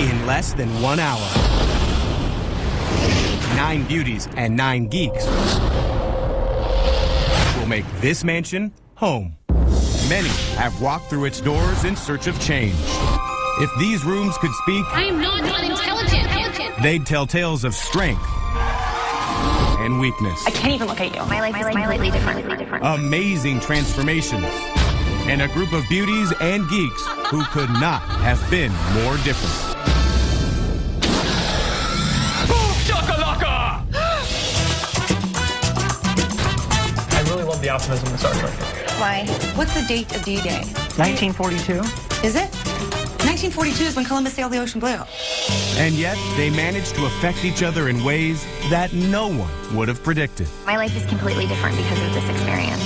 in less than 1 hour. 9 beauties and 9 geeks will make this mansion home. Many have walked through its doors in search of change. If these rooms could speak, I am not unintelligent. They'd tell tales of strength and weakness. I can't even look at you. My life is completely different. Amazing transformations. And a group of beauties and geeks who could not have been more different. Shakalaka! I really love the optimism in Star Trek. Why? What's the date of D-Day? 1942. Is it? 1942 is when Columbus sailed the ocean blue. And yet, they managed to affect each other in ways that no one would have predicted. My life is completely different because of this experience.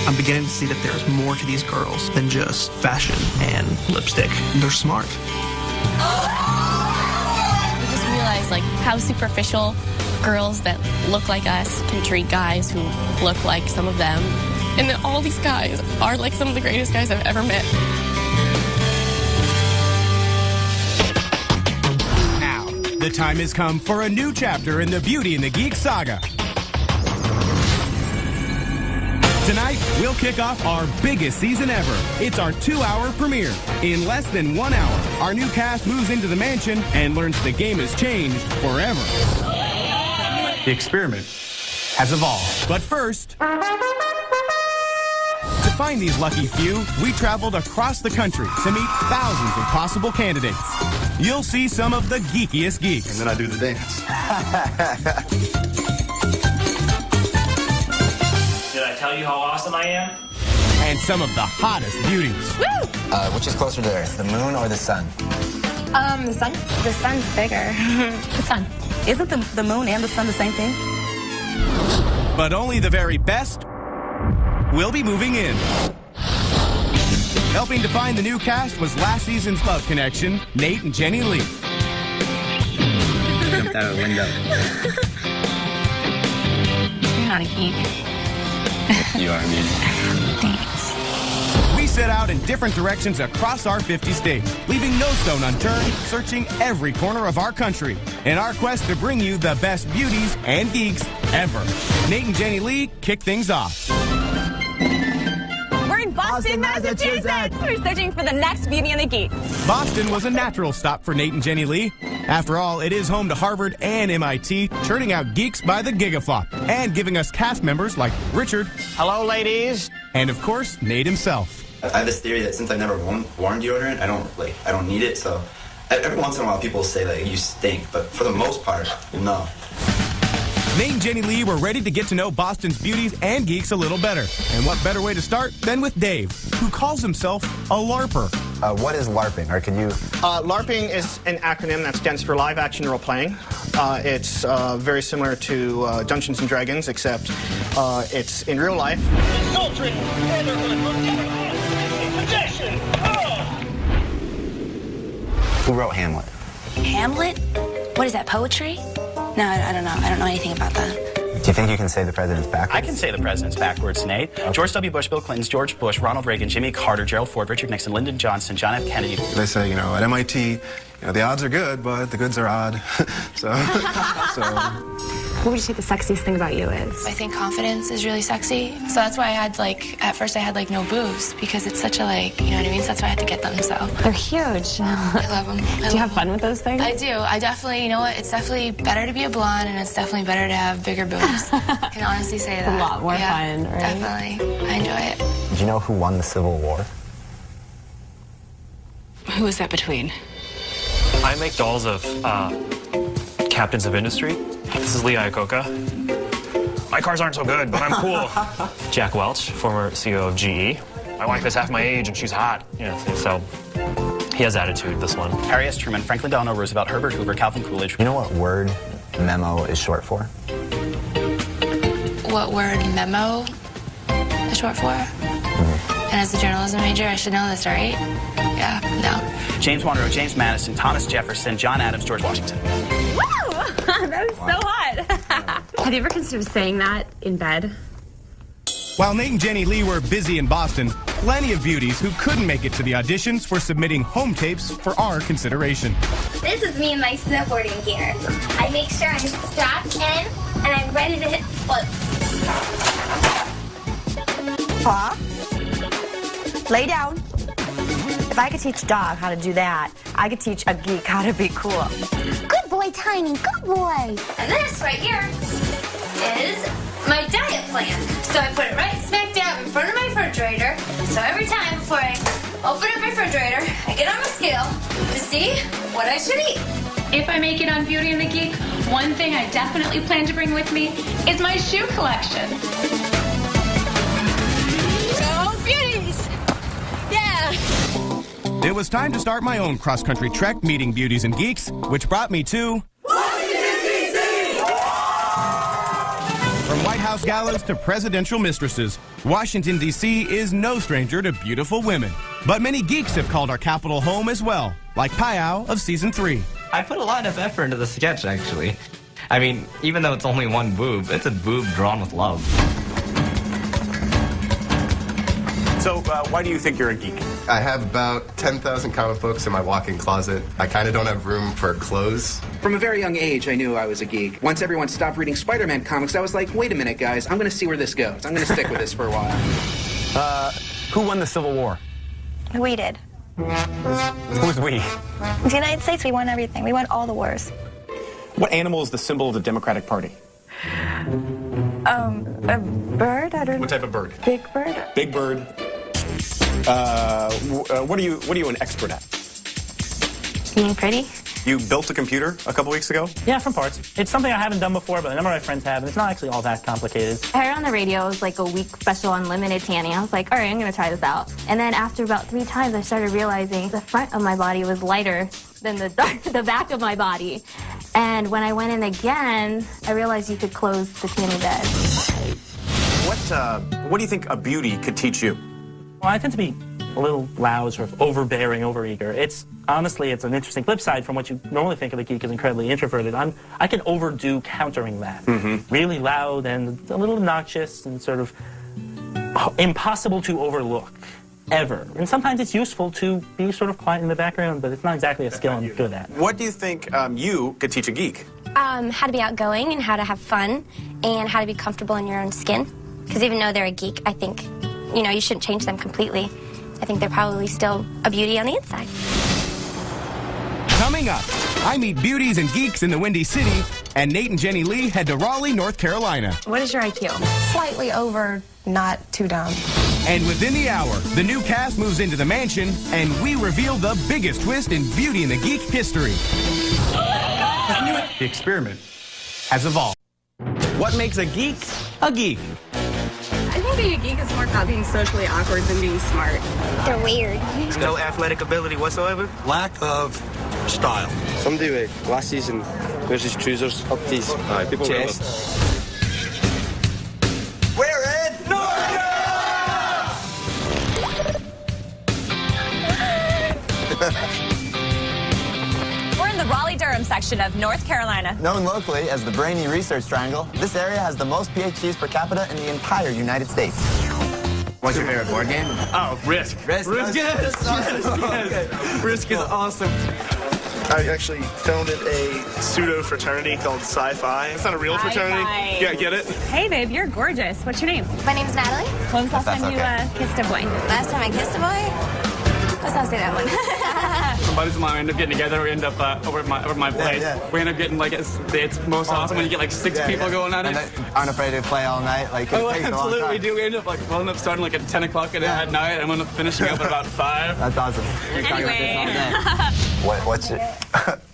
I'm beginning to see that there's more to these girls than just fashion and lipstick. They're smart. We just realized like how superficial girls that look like us can treat guys who look like some of them. And that all these guys are like some of the greatest guys I've ever met. Now, the time has come for a new chapter in the Beauty and the Geek saga. Tonight, we'll kick off our biggest season ever. It's our 2-hour premiere. In less than 1 hour, our new cast moves into the mansion and learns the game has changed forever. The experiment has evolved. But first, to find these lucky few, we traveled across the country to meet thousands of possible candidates. You'll see some of the geekiest geeks. And then I do the dance. Did I tell you how awesome I am? And some of the hottest beauties. Woo! Which is closer to Earth, the moon or the sun? The sun? The sun's bigger. The sun. Isn't the moon and the sun the same thing? But only the very best will be moving in. Helping to find the new cast was last season's love connection, Nate and Jenny Lee. Jumped out of the window. You're not a geek. You are, man. Thanks. We set out in different directions across our 50 states, leaving no stone unturned, searching every corner of our country in our quest to bring you the best beauties and geeks ever. Nate and Jenny Lee kick things off. We're in Boston, Massachusetts. We're searching for the next Beauty and the Geek. Boston was a natural stop for Nate and Jenny Lee. After all, it is home to Harvard and MIT, churning out geeks by the gigaflop, and giving us cast members like Richard. Hello, ladies. And of course, Nate himself. I have this theory that since I've never worn deodorant, I don't need it. So every once in a while, people say that you stink, but for the most part, no. Nate and Jenny Lee were ready to get to know Boston's beauties and geeks a little better. And what better way to start than with Dave, who calls himself a LARPer. What is LARPing, or can you... LARPing is an acronym that stands for live action role playing. It's very similar to Dungeons and Dragons, except it's in real life. Sultry, possession. Who wrote Hamlet? Hamlet? What is that, poetry? No, I don't know. I don't know anything about that. Do you think you can say the president's backwards? I can say the president's backwards, Nate. Okay. George W. Bush, Bill Clinton, George Bush, Ronald Reagan, Jimmy Carter, Gerald Ford, Richard Nixon, Lyndon Johnson, John F. Kennedy. They say, at MIT, the odds are good, but the goods are odd. so. What would you say the sexiest thing about you is? I think confidence is really sexy. So that's why I had at first I had no boobs because it's such a you know what I mean? So that's why I had to get them, so. They're huge. I love them. Do you have fun with those things? I do. I definitely, you know what? It's definitely better to be a blonde and it's definitely better to have bigger boobs. I can honestly say that. It's a lot more fun, right? Definitely. I enjoy it. Do you know who won the Civil War? Who is that between? I make dolls of captains of industry. This is Lee Iacocca. My cars aren't so good, but I'm cool. Jack Welch, former CEO of GE. My wife is half my age and she's hot. So he has attitude, this one. Harry S. Truman, Franklin Delano Roosevelt, Herbert Hoover, Calvin Coolidge. You know what word memo is short for? What word memo is short for? And as a journalism major, I should know this, right? Yeah, no. James Monroe, James Madison, Thomas Jefferson, John Adams, George Washington. Woo! That was so hot. Have you ever considered saying that in bed? While Nate and Jenny Lee were busy in Boston, plenty of beauties who couldn't make it to the auditions were submitting home tapes for our consideration. This is me in my snowboarding gear. I make sure I'm strapped in and I'm ready to hit the slopes. Paw. Lay down. If I could teach a dog how to do that, I could teach a geek how to be cool. Good boy, Tiny, good boy. And this right here is my diet plan. So I put it right smack dab in front of my refrigerator. So every time before I open up my refrigerator, I get on the scale to see what I should eat. If I make it on Beauty and the Geek, one thing I definitely plan to bring with me is my shoe collection. So, beauties! Yeah! It was time to start my own cross-country trek meeting beauties and geeks, which brought me to Washington, D.C. From White House galas to presidential mistresses, Washington, D.C. is no stranger to beautiful women. But many geeks have called our capital home as well, like Payao of Season 3. I put a lot of effort into the sketch, actually. I mean, even though it's only one boob, it's a boob drawn with love. So, why do you think you're a geek? I have about 10,000 comic books in my walk-in closet. I kind of don't have room for clothes. From a very young age, I knew I was a geek. Once everyone stopped reading Spider-Man comics, I was like, wait a minute, guys, I'm going to see where this goes. I'm going to stick with this for a while. Who won the Civil War? We did. Who's we? The United States, we won everything. We won all the wars. What animal is the symbol of the Democratic Party? A bird? I don't know. What type of bird? Big bird? Big bird. What are you an expert at? Being pretty? You built a computer a couple weeks ago? Yeah, from parts. It's something I haven't done before, but a number of my friends have, and it's not actually all that complicated. I heard on the radio it was like a week special unlimited tanning. I was like, all right, I'm going to try this out. And then after about 3 times, I started realizing the front of my body was lighter than the back of my body. And when I went in again, I realized you could close the tanning bed. What do you think a beauty could teach you? Well, I tend to be a little loud, sort of overbearing, overeager. Honestly, it's an interesting flip side from what you normally think of a geek as incredibly introverted. I can overdo countering that. Really loud and a little obnoxious and sort of impossible to overlook, ever. And sometimes it's useful to be sort of quiet in the background, but it's not exactly a skill I'm good at. What do you think you could teach a geek? How to be outgoing and how to have fun and how to be comfortable in your own skin. Because even though they're a geek, I think, you shouldn't change them completely. I think they're probably still a beauty on the inside. Coming up, I meet beauties and geeks in the Windy City, and Nate and Jenny Lee head to Raleigh, North Carolina. What is your IQ? Slightly over, not too dumb. And within the hour, the new cast moves into the mansion, and we reveal the biggest twist in Beauty and the Geek history. The experiment has evolved. What makes a geek a geek? I think being a geek is more about being socially awkward than being smart. They're weird. No athletic ability whatsoever. Lack of style. Some do wear glasses and wears his trousers up to his chest. We're in We're in the Raleigh-Durham section of North Carolina. Known locally as the Brainy Research Triangle, this area has the most PhDs per capita in the entire United States. What's your favorite board game? Oh, Risk. Risk? Yes. Yes. Risk is awesome. I actually founded a pseudo-fraternity called Sci-Fi. It's not a real fraternity. Yeah, get it? Hey, babe, you're gorgeous. What's your name? My name's Natalie. When was the last time you kissed a boy? Last time I kissed a boy? Let's not say that one. Some buddies of mine end up getting together. We end up over my place. Yeah. We end up getting it's most awesome when you get like 6 people going on it. And aren't afraid to play all night. Like, it takes a long absolutely time. do. We end up we'll up starting at 10 o'clock at night, and we'll end up finishing up at about 5. That's awesome.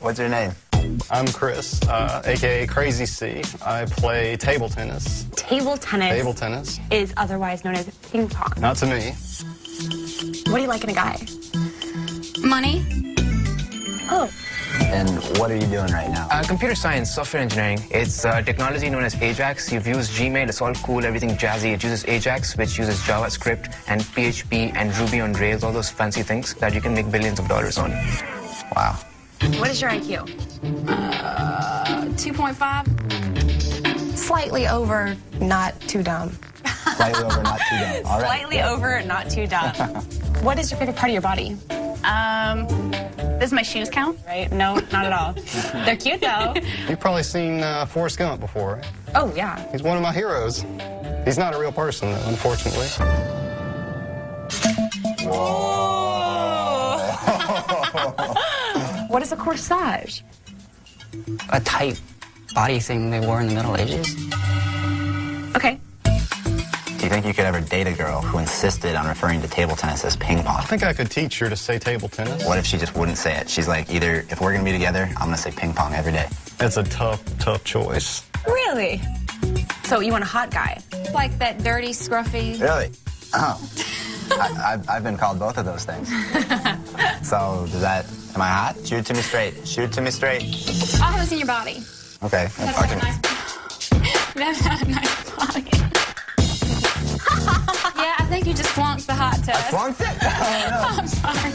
What's your name? I'm Chris, aka Crazy C. I play table tennis. Table tennis. Table tennis. Is otherwise known as ping pong. Not to me. What do you like in a guy? Money. Oh. And what are you doing right now? Computer science, software engineering. It's technology known as Ajax. You've used Gmail, it's all cool, everything jazzy. It uses Ajax, which uses JavaScript and PHP and Ruby on Rails, all those fancy things that you can make billions of dollars on. Wow. What is your IQ? 2.5. Slightly over, not too dumb. Slightly over, not too dumb. All right. Slightly over, not too dumb. What is your favorite part of your body? Does my shoes count? Right? No, not at all. They're cute though. You've probably seen Forrest Gump before, right? Oh yeah. He's one of my heroes. He's not a real person, though, unfortunately. What is a corsage? A tight body thing they wore in the Middle Ages. Okay. Do you think you could ever date a girl who insisted on referring to table tennis as ping pong? I think I could teach her to say table tennis. What if she just wouldn't say it? She's like, either if we're going to be together, I'm going to say ping pong every day. That's a tough choice. Really? So you want a hot guy? Like that dirty, scruffy. Really? Oh. I've been called both of those things. So, am I hot? Shoot it to me straight. Shoot it to me straight. I haven't seen your body. Okay. That's a nice body. Yeah, I think you just flunked the hot test. I flunked it? Oh, I'm sorry.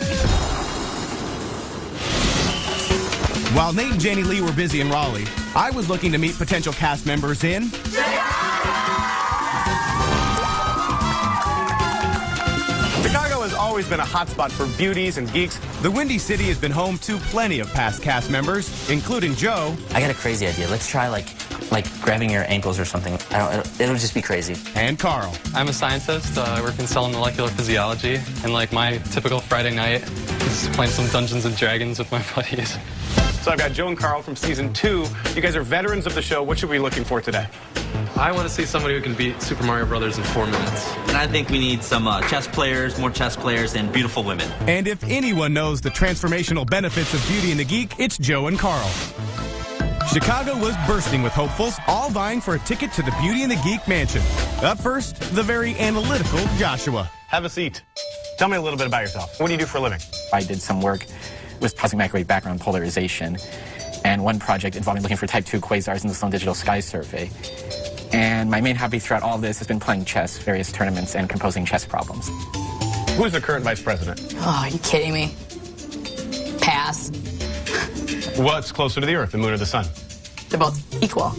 While Nate and Janie Lee were busy in Raleigh, I was looking to meet potential cast members in... Chicago has always been a hotspot for beauties and geeks. The Windy City has been home to plenty of past cast members, including Joe. I got a crazy idea. Let's try like grabbing your ankles or something. It'll just be crazy. And Carl. I'm a scientist. I work in cell and molecular physiology, and like my typical Friday night is playing some Dungeons and Dragons with my buddies. So I've got Joe and Carl from season 2. You guys are veterans of the show. What should we be looking for today? I want to see somebody who can beat Super Mario Brothers in 4 minutes. And I think we need some chess players, more chess players, and beautiful women. And if anyone knows the transformational benefits of Beauty and the Geek, it's Joe and Carl. Chicago was bursting with hopefuls, all vying for a ticket to the Beauty and the Geek mansion. Up first, the very analytical Joshua. Have a seat. Tell me a little bit about yourself. What do you do for a living? I did some work with cosmic microwave background polarization, and one project involving looking for type 2 quasars in the Sloan Digital Sky Survey. And my main hobby throughout all this has been playing chess, various tournaments, and composing chess problems. Who's the current vice president? Oh, are you kidding me? Pass. What's closer to the Earth, the moon or the sun? They're both equal.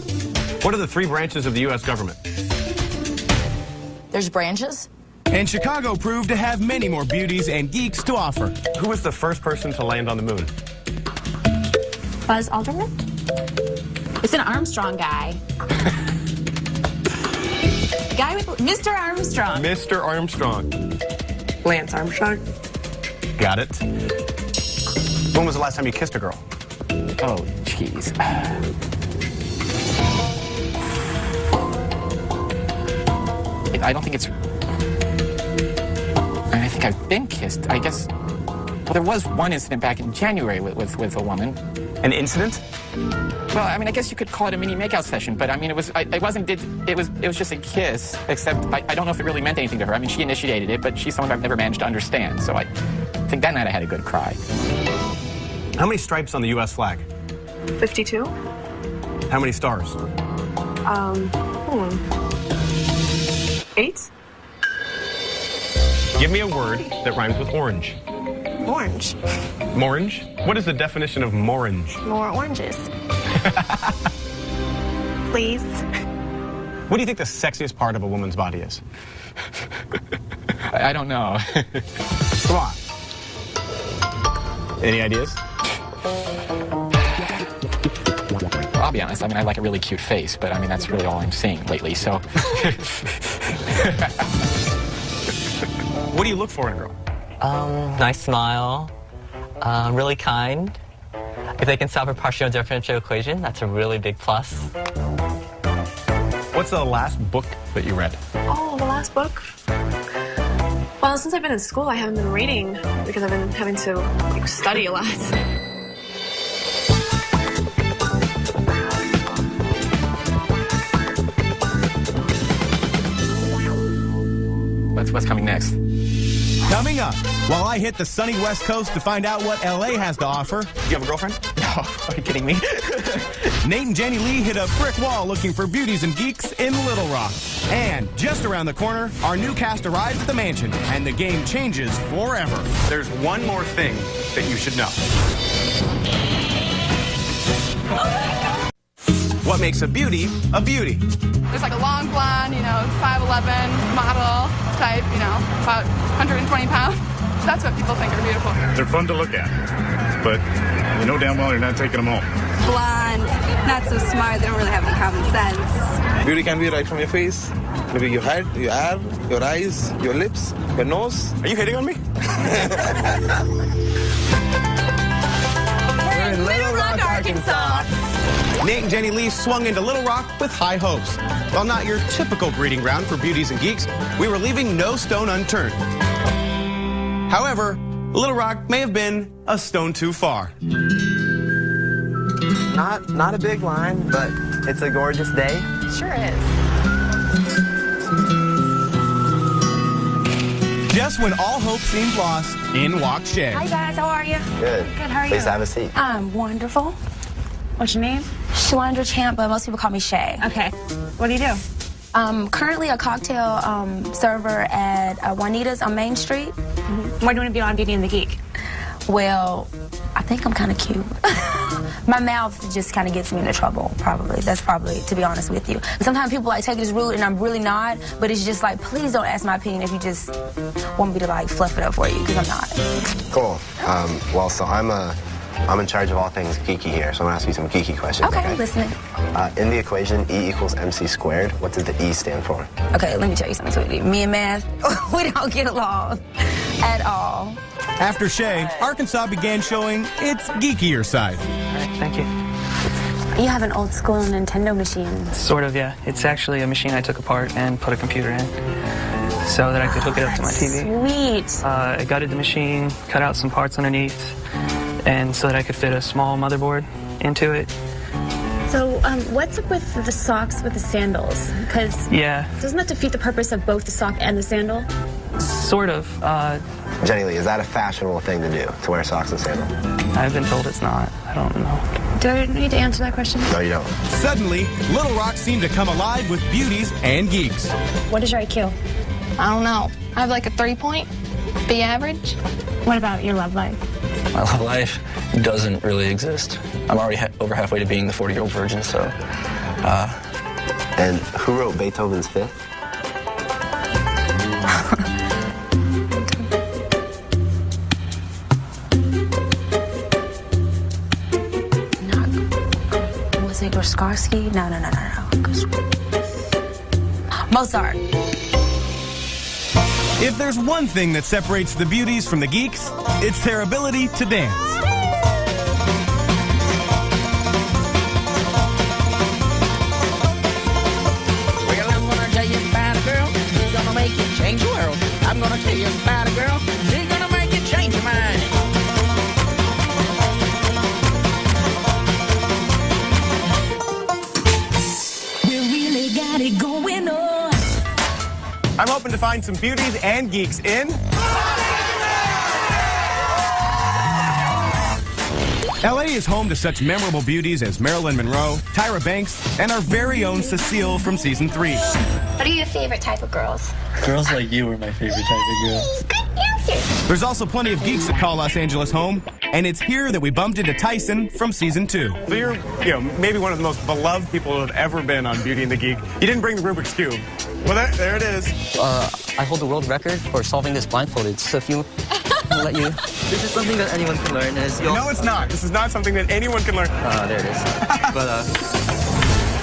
What are the 3 branches of the U.S. government? There's branches? And Chicago proved to have many more beauties and geeks to offer. Who was the first person to land on the moon? Buzz Aldrin? It's an Armstrong guy. Guy with Mr. Armstrong. Mr. Armstrong. Lance Armstrong. Got it. When was the last time you kissed a girl? Oh, jeez. I don't think it's... I think I've been kissed. I guess... Well, there was one incident back in January with a woman. An incident? Well, I mean, I guess you could call it a mini makeout session, but I mean, it was just a kiss, except I don't know if it really meant anything to her. I mean, she initiated it, but she's someone I've never managed to understand, so I think that night I had a good cry. How many stripes on the U.S. flag? 52. How many stars? 8. Give me a word that rhymes with orange. Orange. Morange? What is the definition of morange? More oranges. Please. What do you think the sexiest part of a woman's body is? I don't know. Come on. Any ideas? I'll be honest, I mean, I like a really cute face, but I mean, that's really all I'm seeing lately, so... What do you look for in a girl? Nice smile, really kind. If they can solve a partial differential equation, that's a really big plus. What's the last book that you read? Oh, the last book? Well, since I've been in school, I haven't been reading because I've been having to study a lot. What's coming next? Coming up, while I hit the sunny West Coast to find out what L.A. has to offer. You have a girlfriend? No, are you kidding me? Nate and Jenny Lee hit a brick wall looking for beauties and geeks in Little Rock. And just around the corner, our new cast arrives at the mansion, and the game changes forever. There's one more thing that you should know. What what makes a beauty a beauty. There's like a long blonde, 5'11", model type, about 120 pounds. That's what people think are beautiful. They're fun to look at, but you know damn well you're not taking them home. Blonde, not so smart, they don't really have any common sense. Beauty can be right from your face. Maybe your head, your hair, your eyes, your lips, your nose. Are you hitting on me? We're in Little Rock, Arkansas. Nate and Jenny Lee swung into Little Rock with high hopes. While not your typical breeding ground for beauties and geeks, we were leaving no stone unturned. However, Little Rock may have been a stone too far. Not a big line, but it's a gorgeous day. Sure is. Just when all hope seemed lost, in walked Shay. Hi guys, how are you? Good. Good, how are you? Please have a seat. I'm wonderful. What's your name? Shalandra Champ, but most people call me Shay. Okay. What do you do? Currently a cocktail server at Juanita's on Main Street. Mm-hmm. Why do you want to be on Beauty and the Geek? Well, I think I'm kind of cute. My mouth just kind of gets me into trouble, probably. That's probably, to be honest with you. Sometimes people take it as rude, and I'm really not, but it's just like, please don't ask my opinion if you just want me to fluff it up for you, because I'm not. Cool. Well, so I'm in charge of all things geeky here, so I'm gonna ask you some geeky questions. Okay, listening. In the equation E equals MC squared, what does the E stand for? Okay, let me tell you something, sweetie. Me and math, we don't get along at all. After Shay, Arkansas began showing its geekier side. All right, thank you. You have an old school Nintendo machine. Sort of, yeah. It's actually a machine I took apart and put a computer in so that I could hook it up to my TV. Sweet. I gutted the machine, cut out some parts underneath, and so that I could fit a small motherboard into it. So, what's up with the socks with the sandals? Because doesn't that defeat the purpose of both the sock and the sandal? Sort of. Jenny Lee, is that a fashionable thing to do, to wear socks and sandals? I've been told it's not. I don't know. Do I need to answer that question? No, you don't. Suddenly, Little Rock seemed to come alive with beauties and geeks. What is your IQ? I don't know. I have like a 3-point, be average. What about your love life? My love life doesn't really exist. I'm already over halfway to being the 40-year-old virgin, so... And who wrote Beethoven's Fifth? Was it Gorskarsky? No. Mozart. If there's one thing that separates the beauties from the geeks, it's their ability to dance. Well, I'm gonna tell you about a girl who's gonna make you change the world. I'm gonna tell you about a girl who's gonna make you change your mind. We really got it going on. I'm hoping to find some beauties and geeks in LA is home to such memorable beauties as Marilyn Monroe, Tyra Banks, and our very own Cecile from season 3. What are your favorite type of girls? Girls like you are my favorite type of girls. Good answer. There's also plenty of geeks that call Los Angeles home, and it's here that we bumped into Tyson from season 2. So you're, maybe one of the most beloved people who have ever been on Beauty and the Geek. You didn't bring the Rubik's Cube. Well, there it is. I hold the world record for solving this blindfolded, so if you let you... This is something that anyone can learn. No, it's not. This is not something that anyone can learn. There it is. But,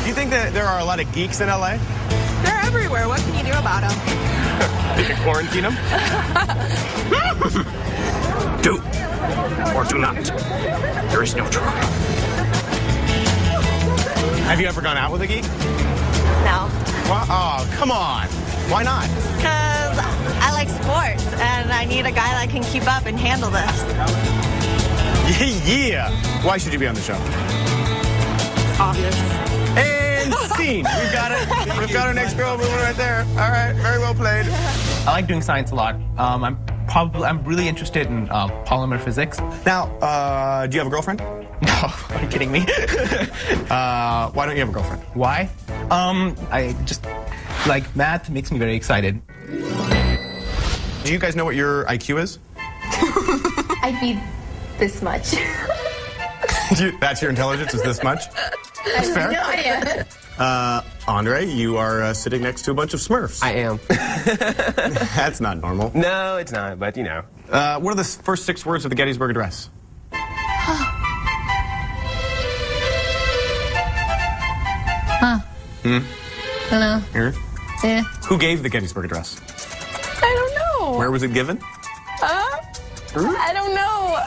do you think that there are a lot of geeks in LA? They're everywhere. What can you do about them? You can quarantine them? Do or do not. There is no try. Have you ever gone out with a geek? No. Well, oh, come on. Why not? Because I like sports, and I need a guy that can keep up and handle this. Yeah. Why should you be on the show? It's obvious. And scene. We've got it. We've got our next girl moving right there. All right. Very well played. I like doing science a lot. I'm really interested in polymer physics. Now, do you have a girlfriend? No, are you kidding me? Why don't you have a girlfriend? Why? I just like math makes me very excited. Do you guys know what your IQ is? I'd be this much. That's your intelligence, is this much? That's fair. No idea. Andre, you are sitting next to a bunch of Smurfs. I am. That's not normal. No, it's not, but you know. What are the first 6 words of the Gettysburg Address? Huh. Hello. Here? Yeah. Who gave the Gettysburg Address? I don't know. Where was it given? I don't know.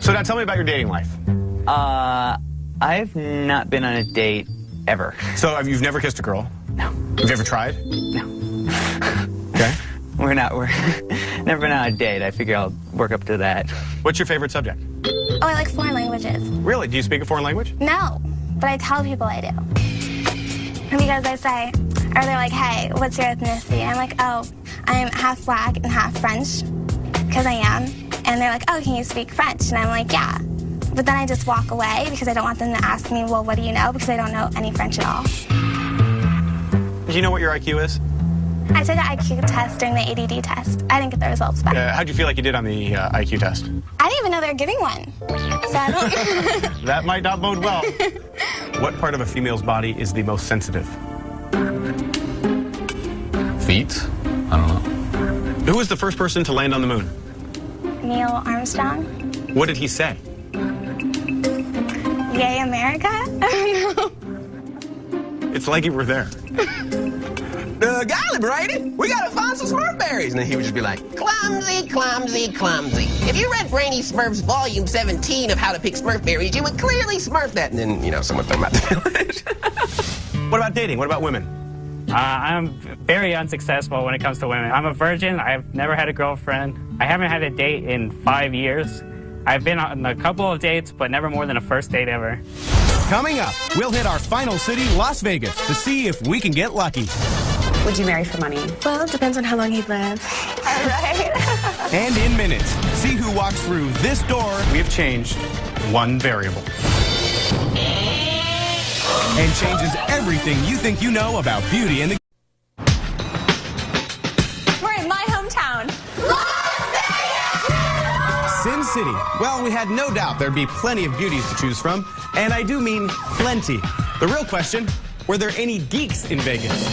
So now tell me about your dating life. I've not been on a date ever. So you've never kissed a girl? No. Have you ever tried? No. Okay. We're never been on a date. I figure I'll work up to that. What's your favorite subject? Oh, I like foreign languages. Really? Do you speak a foreign language? No, but I tell people I do. Because I say, or they're like, hey, what's your ethnicity? And I'm like, oh, I'm half black and half French, because I am. And they're like, oh, can you speak French? And I'm like, yeah. But then I just walk away because I don't want them to ask me, well, what do you know? Because I don't know any French at all. Do you know what your IQ is? I took an IQ test during the ADD test. I didn't get the results back. How'd you feel like you did on the IQ test? I didn't even know they were giving one. So I don't... That might not bode well. What part of a female's body is the most sensitive? Feet? I don't know. Who was the first person to land on the moon? Neil Armstrong. What did he say? Yay, America? I don't know. It's like you were there. Golly, Brady, we gotta find some Smurf berries. And then he would just be like, Clumsy, clumsy, clumsy. If you read Brainy Smurf's volume 17 of How to Pick Smurf Berries, you would clearly Smurf that. and then, you know, someone threw him out the village. What about dating? What about women? I'm very unsuccessful when it comes to women. I'm a virgin. I've never had a girlfriend. I haven't had a date in 5 years. I've been on a couple of dates, but never more than a first date ever. Coming up, we'll hit our final city, Las Vegas, to see if we can get lucky. Would you marry for money? Well, it depends on how long he'd live. All right. And in minutes, see who walks through this door. We have changed one variable. And changes everything you think you know about Beauty and the... We're in my hometown. Sin City. Well, we had no doubt there'd be plenty of beauties to choose from, and I do mean plenty. The real question, were there any geeks in Vegas?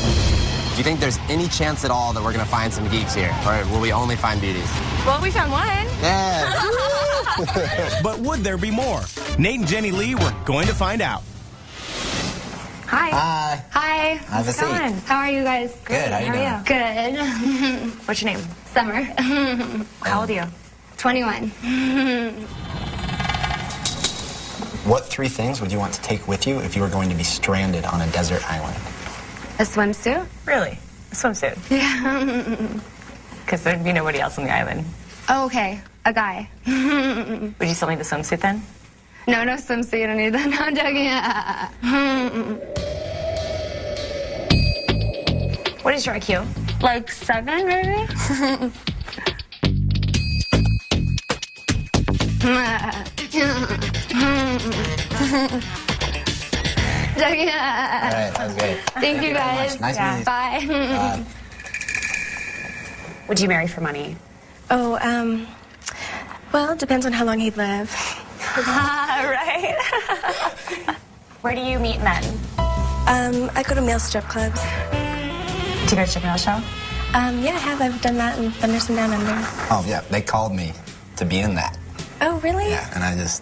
Do you think there's any chance at all that we're going to find some geeks here? Or will we only find beauties? Well, we found one. Yeah. But would there be more? Nate and Jenny Lee were going to find out. Hi. Hi. Hi. Have a seat. How are you guys? Good. How you doing? Good. What's your name? Summer. How old are you? 21. What 3 things would you want to take with you if you were going to be stranded on a desert island? A swimsuit? Really? A swimsuit? Yeah. Because there'd be nobody else on the island. Oh, okay. A guy. Would you sell me the swimsuit then? No swimsuit. I don't need that. No, I'm joking. What is your IQ? Like 7, maybe? All right, that was great. Thank you, guys. Nice meeting you. Bye. Would you marry for money? Oh, well, it depends on how long he'd live. Right. Where do you meet men? I go to male strip clubs. Do you go to strip male show? Yeah, I have. I've done that and been there some down under. Oh, yeah, they called me to be in that. Oh, really? Yeah, and I was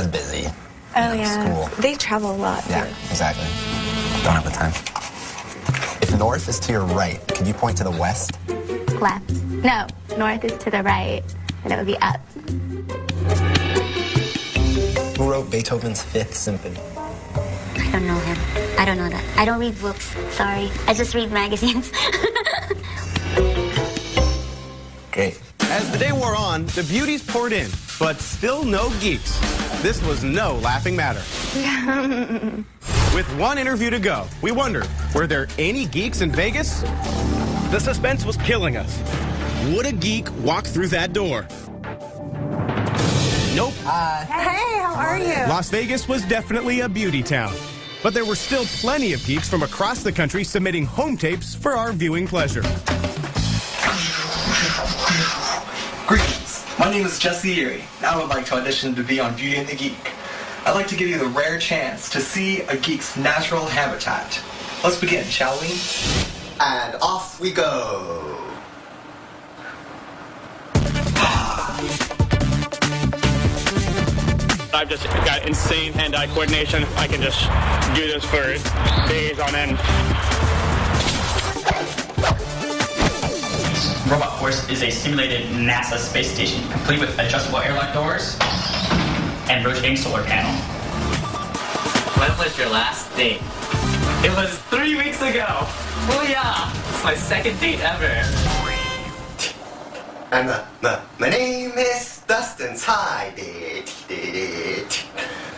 busy. Oh, yeah. School. They travel a lot, Yeah, too. exactly. Don't have the time. If north is to your right, could you point to the west? Left. No, north is to the right, and it would be up. Who wrote Beethoven's 5th Symphony? I don't know him. I don't know that. I don't read books. Sorry. I just read magazines. Great. As the day wore on, the beauties poured in, but still no geeks. This was no laughing matter. With one interview to go, we wondered, were there any geeks in Vegas? The suspense was killing us. Would a geek walk through that door? Nope. Hi. Hey, how are you? Las Vegas was definitely a beauty town, but there were still plenty of geeks from across the country submitting home tapes for our viewing pleasure. Greetings. My name is Jesse Erie, and I would like to audition to be on Beauty and the Geek. I'd like to give you the rare chance to see a geek's natural habitat. Let's begin, shall we? And off we go. I've just got insane hand-eye coordination. I can just do this for days on end. Robot Horse is a simulated NASA space station, complete with adjustable airlock doors and rotating solar panel. When was your last date? It was 3 weeks ago. Oh yeah, it's my second date ever. And my name is Dustin Tsai.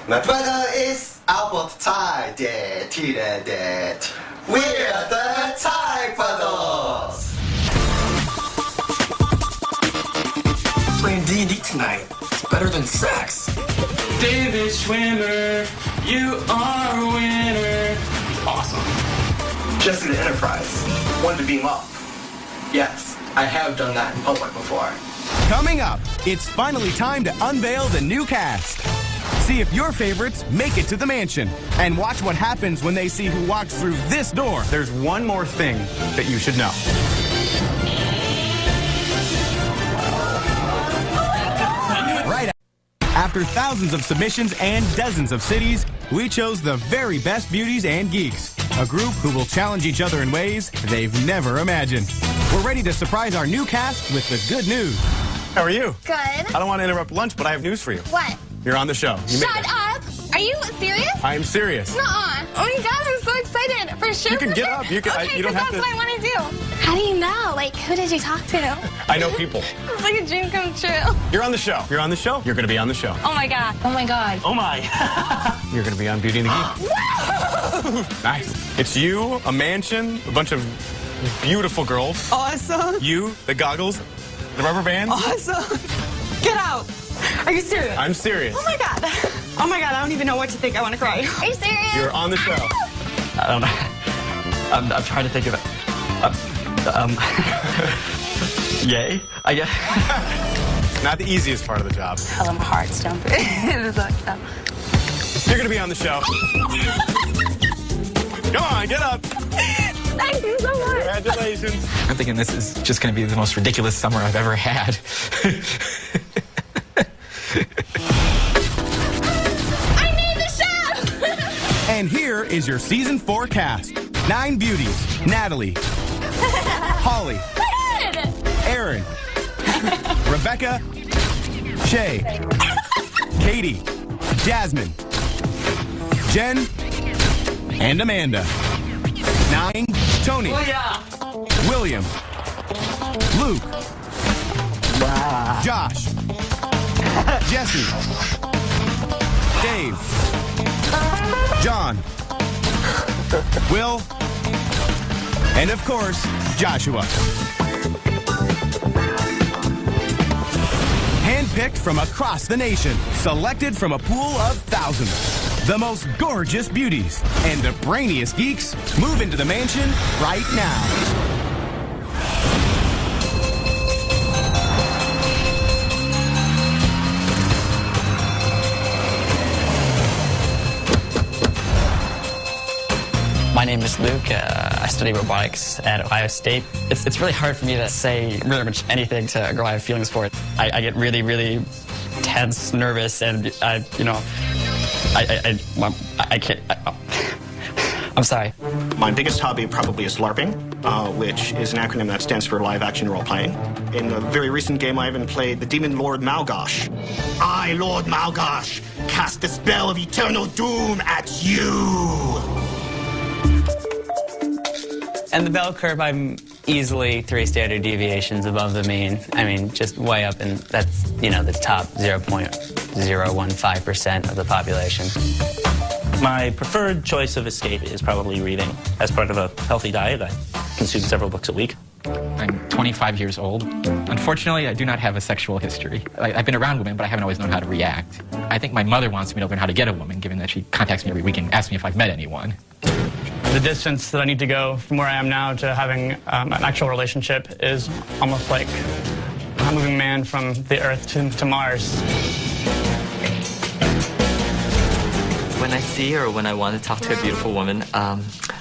My brother is Albert Tsai. We're the Tsai brothers. Playing D&D tonight. It's better than sex. David Schwimmer, you are a winner. Awesome. Jesse the Enterprise. Wanted to beam up. Yes, I have done that in public before. Coming up, it's finally time to unveil the new cast. See if your favorites make it to the mansion. And watch what happens when they see who walks through this door. There's one more thing that you should know. Right after thousands of submissions and dozens of cities, we chose the very best beauties and geeks. A group who will challenge each other in ways they've never imagined. We're ready to surprise our new cast with the good news. How are you? Good. I don't want to interrupt lunch, but I have news for you. What? You're on the show. Shut up! Are you serious? I am serious. Nuh-uh. Oh my god, I'm so excited. For sure. You can get up. You can. Okay, you don't have that's to. what I want to do. How do you know? Like, who did you talk to? I know people. It's like a dream come true. You're on the show. You're on the show. You're going to be on the show. Oh my god. Oh my god. Oh my. You're going to be on Beauty and the Geek. Nice. It's you, a mansion, a bunch of beautiful girls. Awesome. You, the goggles, the rubber bands. Awesome. Get out. Are you serious? I'm serious. Oh my god. Oh my god, I don't even know what to think. I want to cry. Are you serious? You're on the show. I don't know. I'm trying to think of it. Yay? I guess. Not the easiest part of the job. Hell, my heart's jumping. You're going to be on the show. Come on, get up. Thank you so much. Congratulations. I'm thinking this is just going to be the most ridiculous summer I've ever had. I made the show! And here is your season 4 cast. 9 beauties. Natalie. Holly. Aaron. Rebecca. Shay. Katie. Jasmine. Jen. And Amanda. 9. Tony. William. Luke. Josh. Jesse. Dave. John. Will. And of course, Joshua. Handpicked from across the nation, selected from a pool of thousands. The most gorgeous beauties and the brainiest geeks move into the mansion right now. My name is Luke. I study robotics at Ohio State. It's really hard for me to say really much anything to a girl I have feelings for. I get really, really tense, nervous, and I can't. I'm sorry. My biggest hobby probably is LARPing, which is an acronym that stands for live action role playing. In a very recent game, I even played the demon Lord Malgosh. I, Lord Malgosh, cast the spell of eternal doom at you. And the bell curve, I'm easily 3 standard deviations above the mean. I mean, just way up, and that's, you know, the top 0.015% of the population. My preferred choice of escape is probably reading. As part of a healthy diet, I consume several books a week. I'm 25 years old. Unfortunately, I do not have a sexual history. I've been around women, but I haven't always known how to react. I think my mother wants me to learn how to get a woman, given that she contacts me every week and asks me if I've met anyone. The distance that I need to go from where I am now to having an actual relationship is almost like a moving man from the Earth to Mars. When I see or when I want to talk to a beautiful woman,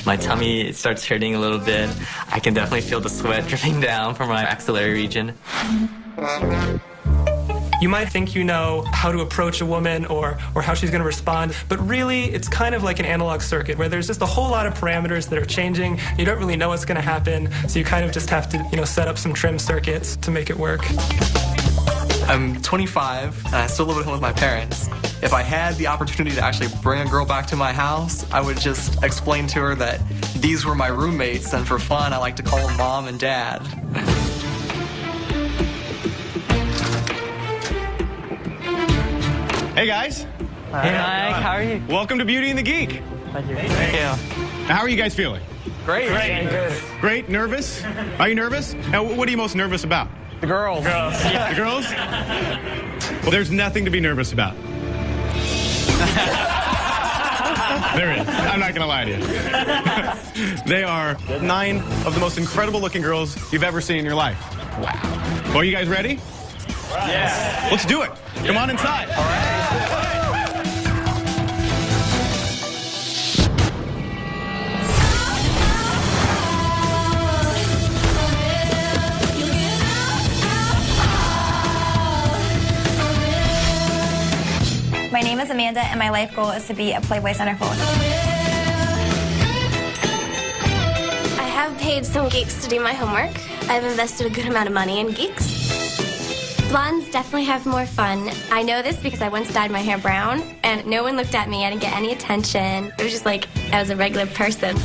my tummy starts hurting a little bit. I can definitely feel the sweat dripping down from my axillary region. You might think you know how to approach a woman or how she's going to respond, but really it's kind of like an analog circuit where there's just a whole lot of parameters that are changing. You don't really know what's going to happen, so you kind of just have to, set up some trim circuits to make it work. I'm 25, and I still live at home with my parents. If I had the opportunity to actually bring a girl back to my house, I would just explain to her that these were my roommates, and for fun, I like to call them Mom and Dad. Hey guys. Hey Mike, how are you? Welcome to Beauty and the Geek. Thank you. Now, how are you guys feeling? Great. Good. Great? Nervous? Are you nervous? Now, what are you most nervous about? The girls. Yeah. The girls? Well, there's nothing to be nervous about. There is. I'm not going to lie to you. They are 9 of the most incredible looking girls you've ever seen in your life. Wow. Well, are you guys ready? Yeah. Let's do it. Come on inside. All right. My name is Amanda, and my life goal is to be a Playboy centerfold. I have paid some geeks to do my homework. I've invested a good amount of money in geeks. Blondes definitely have more fun. I know this because I once dyed my hair brown, and no one looked at me. I didn't get any attention. It was just like I was a regular person.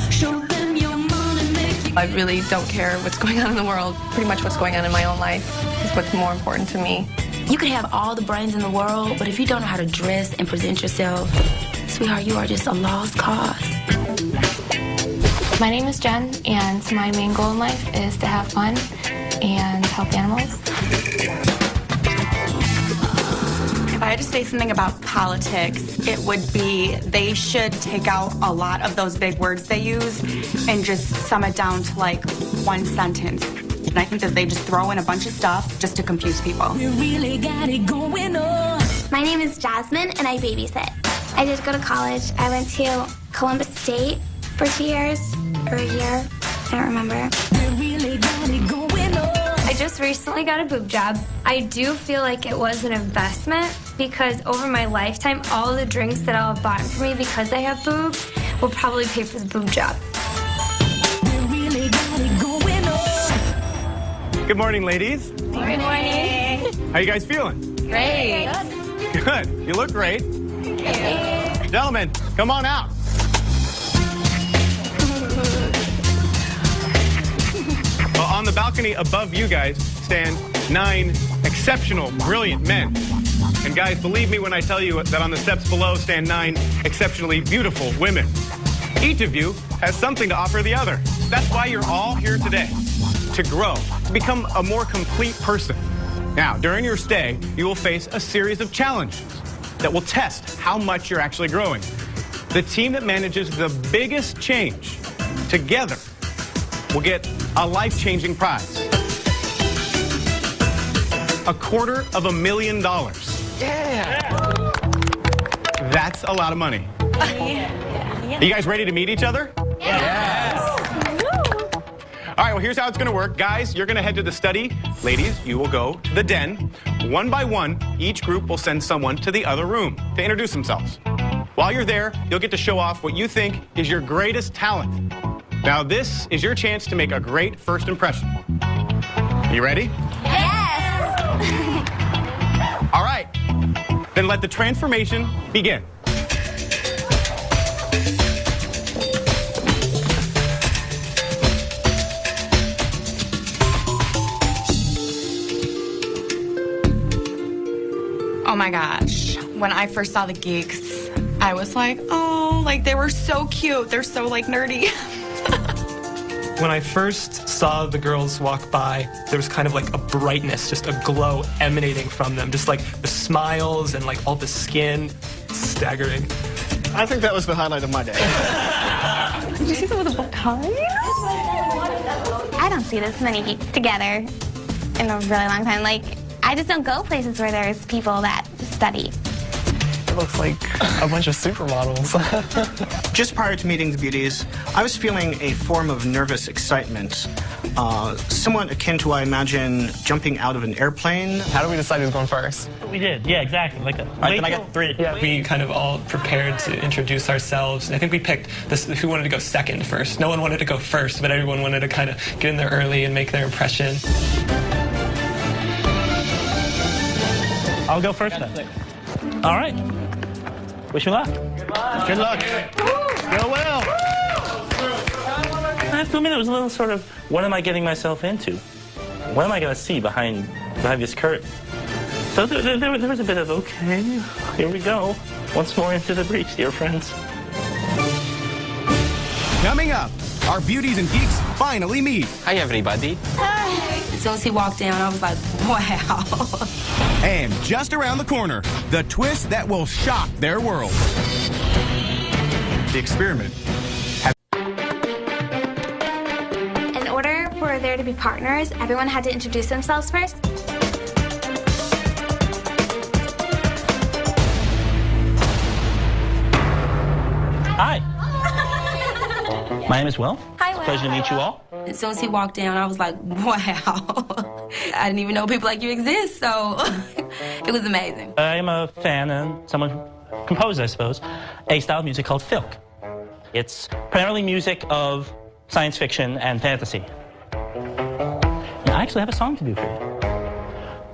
I really don't care what's going on in the world. Pretty much what's going on in my own life is what's more important to me. You can have all the brains in the world, but if you don't know how to dress and present yourself, sweetheart, you are just a lost cause. My name is Jen, and my main goal in life is to have fun and help animals. If I had to say something about politics, it would be they should take out a lot of those big words they use and just sum it down to like one sentence. And I think that they just throw in a bunch of stuff just to confuse people. You really got it going on. My name is Jasmine, and I babysit. I did go to college. I went to Columbus State for 2 years, or a year. I don't remember. You really got it going on. I just recently got a boob job. I do feel like it was an investment because over my lifetime, all the drinks that I'll have bought for me because I have boobs will probably pay for the boob job. Good morning, ladies. Good morning. How you guys feeling? Great. Good. You look great. Gentlemen, come on out. Well, on the balcony above you guys stand 9 exceptional, brilliant men. And guys, believe me when I tell you that on the steps below stand 9 exceptionally beautiful women. Each of you has something to offer the other. That's why you're all here today. To grow, to become a more complete person. Now, during your stay, you will face a series of challenges that will test how much you're actually growing. The team that manages the biggest change together will get a life-changing prize. $250,000. Yeah. That's a lot of money. Are you guys ready to meet each other? Yes. All right, well, here's how it's going to work. Guys, you're going to head to the study. Ladies, you will go to the den. One by one, each group will send someone to the other room to introduce themselves. While you're there, you'll get to show off what you think is your greatest talent. Now, this is your chance to make a great first impression. You ready? Yes! All right, then let the transformation begin. Oh my gosh. When I first saw the geeks, I was like, oh, like they were so cute. They're so like nerdy. When I first saw the girls walk by, there was kind of like a brightness, just a glow emanating from them. Just like the smiles and like all the skin. Staggering. I think that was the highlight of my day. Did you see some of the bow ties? I don't see this many geeks together in a really long time. Like, I just don't go places where there's people that study. looks like a bunch of supermodels. Just prior to meeting the beauties, I was feeling a form of nervous excitement, somewhat akin to, I imagine, jumping out of an airplane. How do we decide who's going first? We did, yeah, exactly. Like, all right, then I got 3. Yeah. We kind of all prepared to introduce ourselves. I think we picked this, who wanted to go second first. No one wanted to go first, but everyone wanted to kind of get in there early and make their impression. I'll go first then. All right. Wish you luck. Good luck. Go well. I have to admit, it was a little sort of, what am I getting myself into? What am I going to see behind this curtain? So there was a bit of, okay, here we go. Once more into the breach, dear friends. Coming up, our beauties and geeks finally meet. Hi, everybody. As soon as he walked down, I was like, wow. And just around the corner, the twist that will shock their world. The experiment. In order for there to be partners, everyone had to introduce themselves first. Hi. My name is Will. Hi, Will. Pleasure to meet you all. As soon as he walked down, I was like, wow. I didn't even know people like you exist, so it was amazing. I am a fan and someone who composed, I suppose, a style of music called filk. It's primarily music of science fiction and fantasy. And I actually have a song to do for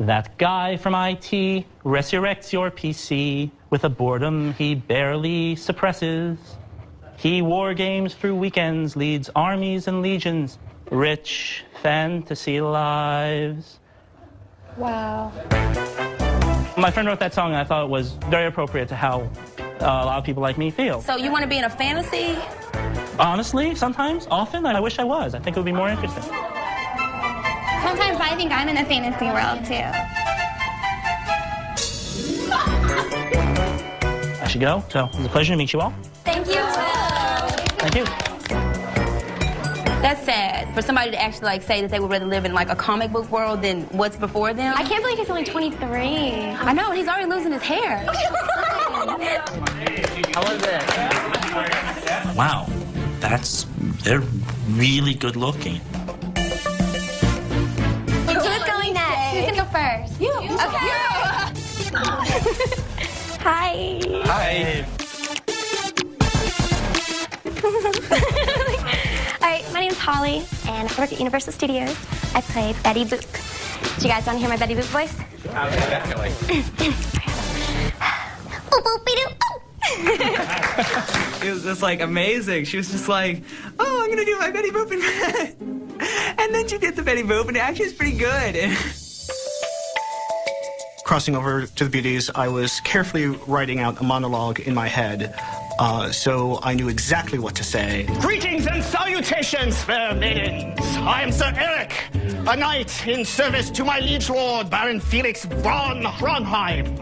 you. That guy from IT resurrects your PC with a boredom he barely suppresses. He war games through weekends, leads armies and legions, rich fantasy lives. Wow. My friend wrote that song, and I thought it was very appropriate to how a lot of people like me feel. So you want to be in a fantasy? Honestly, sometimes, often, I wish I was. I think it would be more interesting. Sometimes I think I'm in a fantasy world, too. I should go, so it was a pleasure to meet you all. Thank you. Thank you. That's sad for somebody to actually like say that they would rather live in like a comic book world than what's before them. I can't believe he's only 23. I know, and he's already losing his hair. How was it? Wow, they're really good looking. Who's going next? Who's gonna go first? You. Okay. Hi. Hi. All right, my name's Holly, and I work at Universal Studios. I play Betty Boop. Do you guys want to hear my Betty Boop voice? Definitely. It was just like amazing. She was just like, oh, I'm gonna do my Betty Boop and then she did the Betty Boop and it actually was pretty good. Crossing over to the beauties, I was carefully writing out a monologue in my head, so I knew exactly what to say. Greetings and salutations, fair maidens. I am Sir Eric, a knight in service to my liege lord, Baron Felix von Ronheim.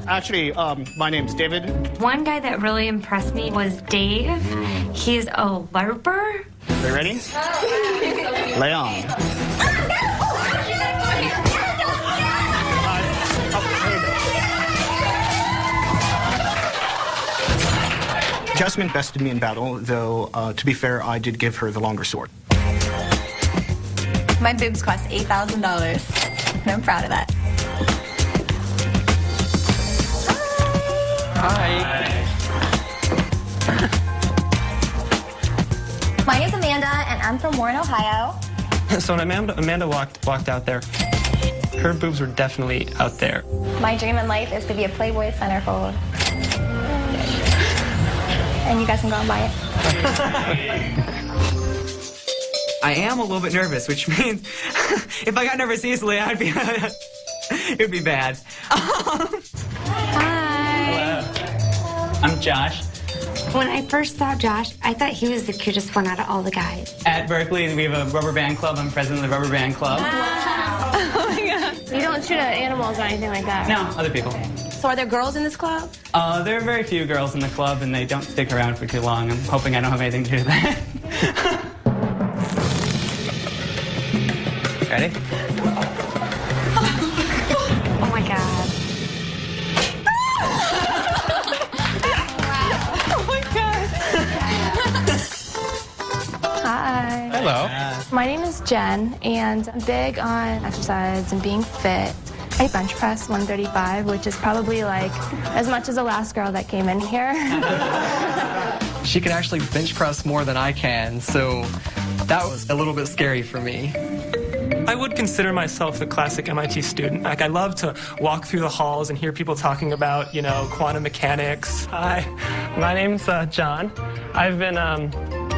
Actually, my name's David. One guy that really impressed me was Dave. He's a LARPer. Are you ready? Lay on. Jasmine bested me in battle, though, to be fair, I did give her the longer sword. My boobs cost $8,000, and I'm proud of that. Hi. My name's Amanda, and I'm from Warren, Ohio. So when Amanda walked out there, her boobs were definitely out there. My dream in life is to be a Playboy centerfold. And you guys can go and buy it. I am a little bit nervous, which means if I got nervous easily, I'd be it would be bad. Hi. I'm Josh. When I first saw Josh, I thought he was the cutest one out of all the guys. At Berkeley, we have a rubber band club. I'm president of the rubber band club. Wow. Oh my God. You don't shoot at animals or anything like that? No, other people. So are there girls in this club? There are very few girls in the club, and they don't stick around for too long. I'm hoping I don't have anything to do with that. Ready? Oh my God. Hello. My name is Jen, and I'm big on exercise and being fit. I bench press 135, which is probably like as much as the last girl that came in here. She can actually bench press more than I can, so that was a little bit scary for me. I would consider myself a classic MIT student. Like, I love to walk through the halls and hear people talking about, you know, quantum mechanics. Hi, my name's John. I've been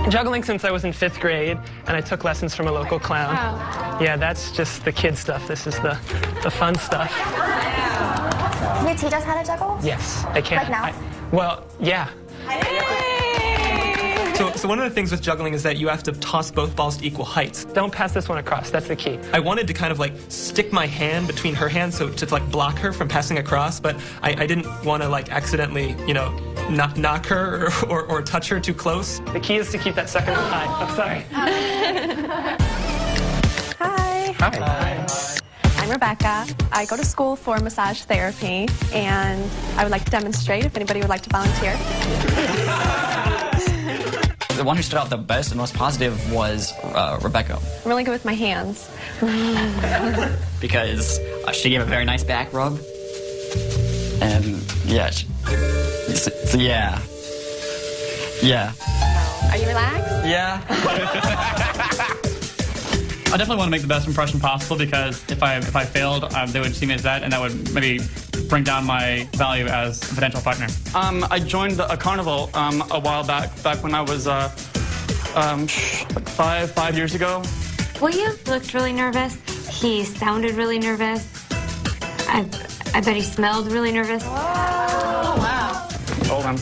juggling since I was in 5th grade, and I took lessons from a local clown. Wow. Yeah, that's just the kid stuff. This is the fun stuff. Can you teach us how to juggle? Yes, I can. Like now? Well, yeah. So one of the things with juggling is that you have to toss both balls to equal heights. Don't pass this one across, that's the key. I wanted to kind of like stick my hand between her hands so to like block her from passing across, but I didn't want to like accidentally, you know, knock her or touch her too close. The key is to keep that second one high. I'm sorry. Hi. Hi. I'm Rebecca. I go to school for massage therapy, and I would like to demonstrate if anybody would like to volunteer. The one who stood out the best and most positive was Rebecca. I'm really good with my hands. Because she gave a very nice back rub. And yeah, so yeah. Yeah. Are you relaxed? Yeah. I definitely want to make the best impression possible, because if I failed, they would see me as that, and that would maybe bring down my value as a potential partner. I joined a carnival a while back when I was 5 years ago. William looked really nervous. He sounded really nervous. I bet he smelled really nervous. Oh, wow. Told him.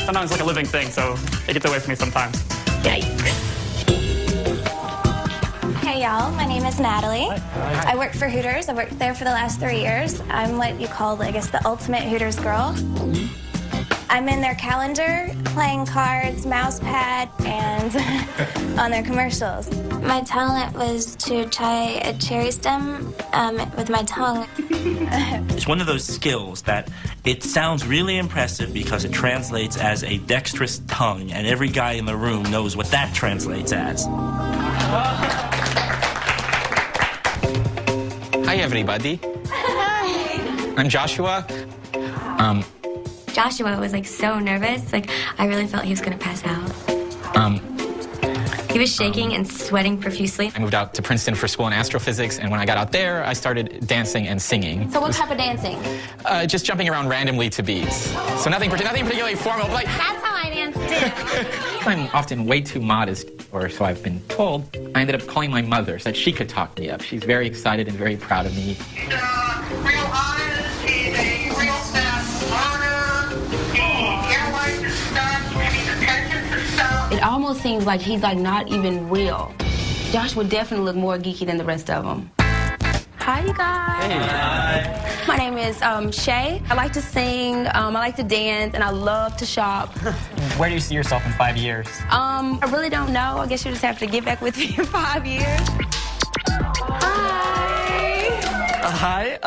Sometimes it's like a living thing, so it gets away from me sometimes. Yikes. Hey y'all, my name is Natalie. I work for Hooters. I've worked there for the last 3 years. I'm what you call, I guess, the ultimate Hooters girl. I'm in their calendar, playing cards, mouse pad, and on their commercials. My talent was to tie a cherry stem with my tongue. It's one of those skills that it sounds really impressive because it translates as a dexterous tongue, and every guy in the room knows what that translates as. Hi, everybody. Hi. I'm Joshua. Joshua was like so nervous. Like, I really felt he was gonna pass out. He was shaking and sweating profusely. I moved out to Princeton for school in astrophysics, and when I got out there, I started dancing and singing. So what type of dancing? Just jumping around randomly to beats. So nothing particularly formal, but like... That's how I dance too. I'm often way too modest, or so I've been told. I ended up calling my mother so that she could talk me up. She's very excited and very proud of me. Real honest, he's a real fast learner. He analyzes stuff, pays attention to stuff. It almost seems like he's like not even real. Josh would definitely look more geeky than the rest of them. Hi, you guys. Hey. Hi. My name is Shay. I like to sing, I like to dance, and I love to shop. Where do you see yourself in 5 years? I really don't know. I guess you just have to get back with me in 5 years. Hi.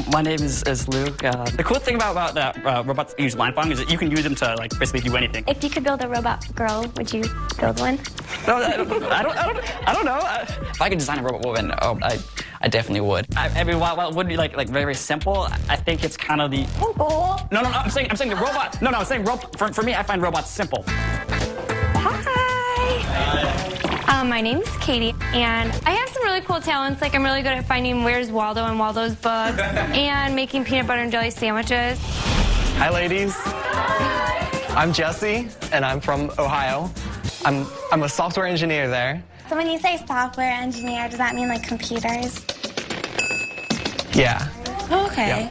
My name is Luke. The cool thing about that robots use line following is that you can use them to like basically do anything. If you could build a robot girl, would you build one? No, I don't know. If I could design a robot woman, I definitely would. I mean, while it would be like very simple, I think it's kind of the. No, I'm saying the robot. No, I'm saying for me, I find robots simple. My name's Katie, and I have some really cool talents. Like, I'm really good at finding Where's Waldo in Waldo's books and making peanut butter and jelly sandwiches. Hi, ladies. I'm Jesse, and I'm from Ohio. I'm a software engineer there. So when you say software engineer, does that mean like computers? Yeah. Okay. Yeah.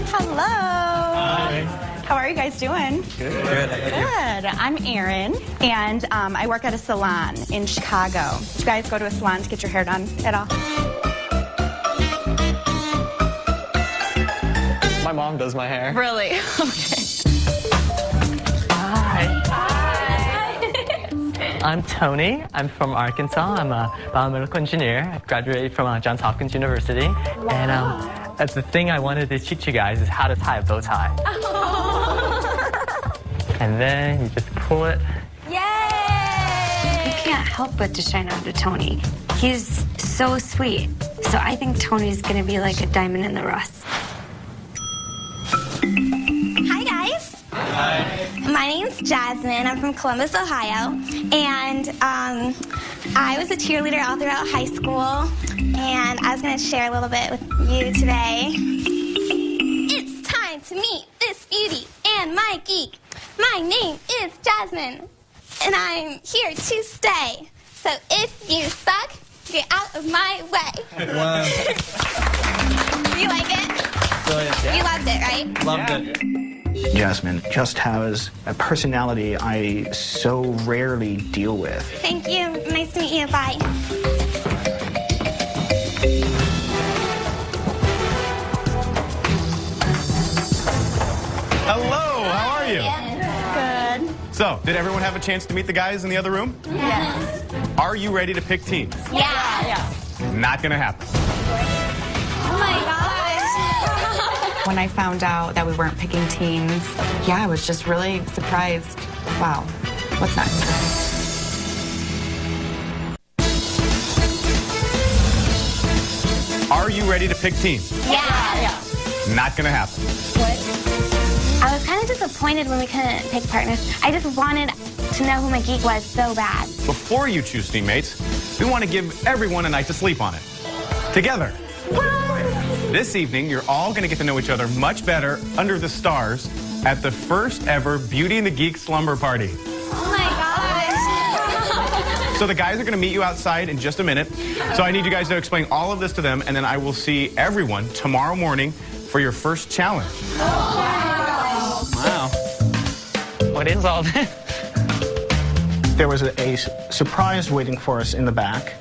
Hello. Hi. How are you guys doing? Good. Good. I'm Erin, and I work at a salon in Chicago. Did you guys go to a salon to get your hair done at all? My mom does my hair. Really? Okay. Hi. I'm Tony. I'm from Arkansas. I'm a biomedical engineer. I graduated from Johns Hopkins University. And that's the thing I wanted to teach you guys is how to tie a bow tie. And then you just pull it. You can't help but to shine on to Tony. He's so sweet. So I think Tony's gonna be like a diamond in the rough. Hi, guys. Hi. My name's Jasmine. I'm from Columbus, Ohio. And I was a cheerleader all throughout high school. And I was going to share a little bit with you today. It's time to meet this beauty and my geek. My name is Jasmine. And I'm here to stay. So if you suck, get out of my way. Wow. You like it? Brilliant. You loved it, right? Loved it. Jasmine just has a personality I so rarely deal with. Thank you. Nice to meet you. Bye. Hello, how are you? Good. So, did everyone have a chance to meet the guys in the other room? Yes. Are you ready to pick teams? Yeah. Not gonna happen. Oh my gosh. When I found out that we weren't picking teams, yeah, I was just really surprised. Wow, what's next? Are you ready to pick teams? Yeah. Not gonna happen. I was kind of disappointed when we couldn't pick partners. I just wanted to know who my geek was so bad. Before you choose teammates, we want to give everyone a night to sleep on it. Together. This evening, you're all going to get to know each other much better under the stars at the first ever Beauty and the Geek slumber party. Oh my gosh. So the guys are going to meet you outside in just a minute. So I need you guys to explain all of this to them, and then I will see everyone tomorrow morning for your first challenge. Wow. What is all this? There was a surprise waiting for us in the back,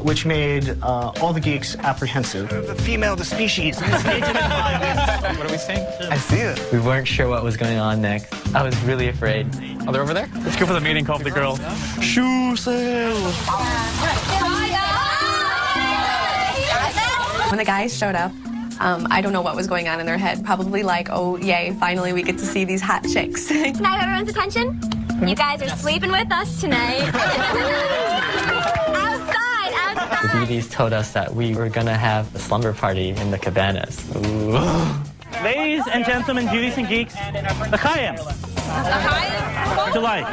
which made all the geeks apprehensive. The female of the species. What are we saying? I see it. We weren't sure what was going on next. I was really afraid. Oh, they're over there? Let's go for the meeting call with the girls. Shoe sale. When the guys showed up, I don't know what was going on in their head. Probably like, oh, yay, finally we get to see these hot chicks. Can I have everyone's attention? You guys are sleeping with us tonight. Outside. The beauties told us that we were gonna have a slumber party in the cabanas. Ooh. Ladies and gentlemen, beauties and geeks, L'chaim. What'd you like?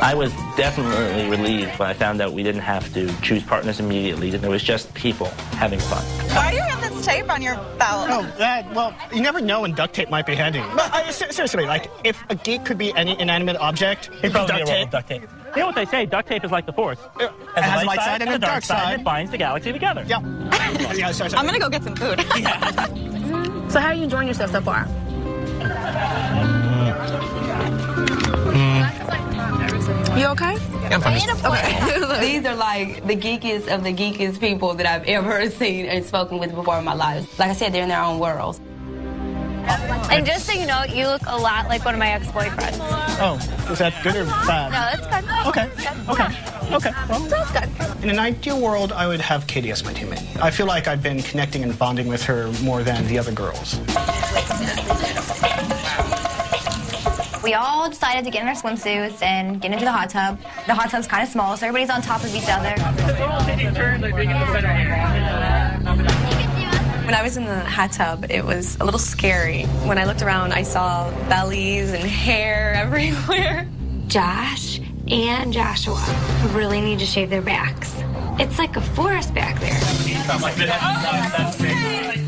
I was definitely relieved when I found out we didn't have to choose partners immediately. There was just people having fun. Why do you have this tape on your belt? Oh, well, you never know when duct tape might be handy. But seriously, like, if a geek could be any inanimate object, He'd probably duct be a roll tape. of duct tape. You know what they say? Duct tape is like the Force. It has a light side and a dark side. It binds the galaxy together. Yeah. Sorry. I'm gonna go get some food. So how are you enjoying yourself so far? You okay? I'm fine. Okay. These are like the geekiest of the geekiest people that I've ever seen and spoken with before in my life. Like I said, they're in their own worlds. And just so you know, you look a lot like one of my ex-boyfriends. Oh, is that good or bad? No, that's good. Okay. Well, That's good. in an ideal world, I would have Katie as my teammate. I feel like I've been connecting and bonding with her more than the other girls. We all decided to get in our swimsuits and get into the hot tub. The hot tub's kind of small, so everybody's on top of each other. When I was in the hot tub, it was a little scary. When I looked around, I saw bellies and hair everywhere. Josh and Joshua really need to shave their backs. It's like a forest back there.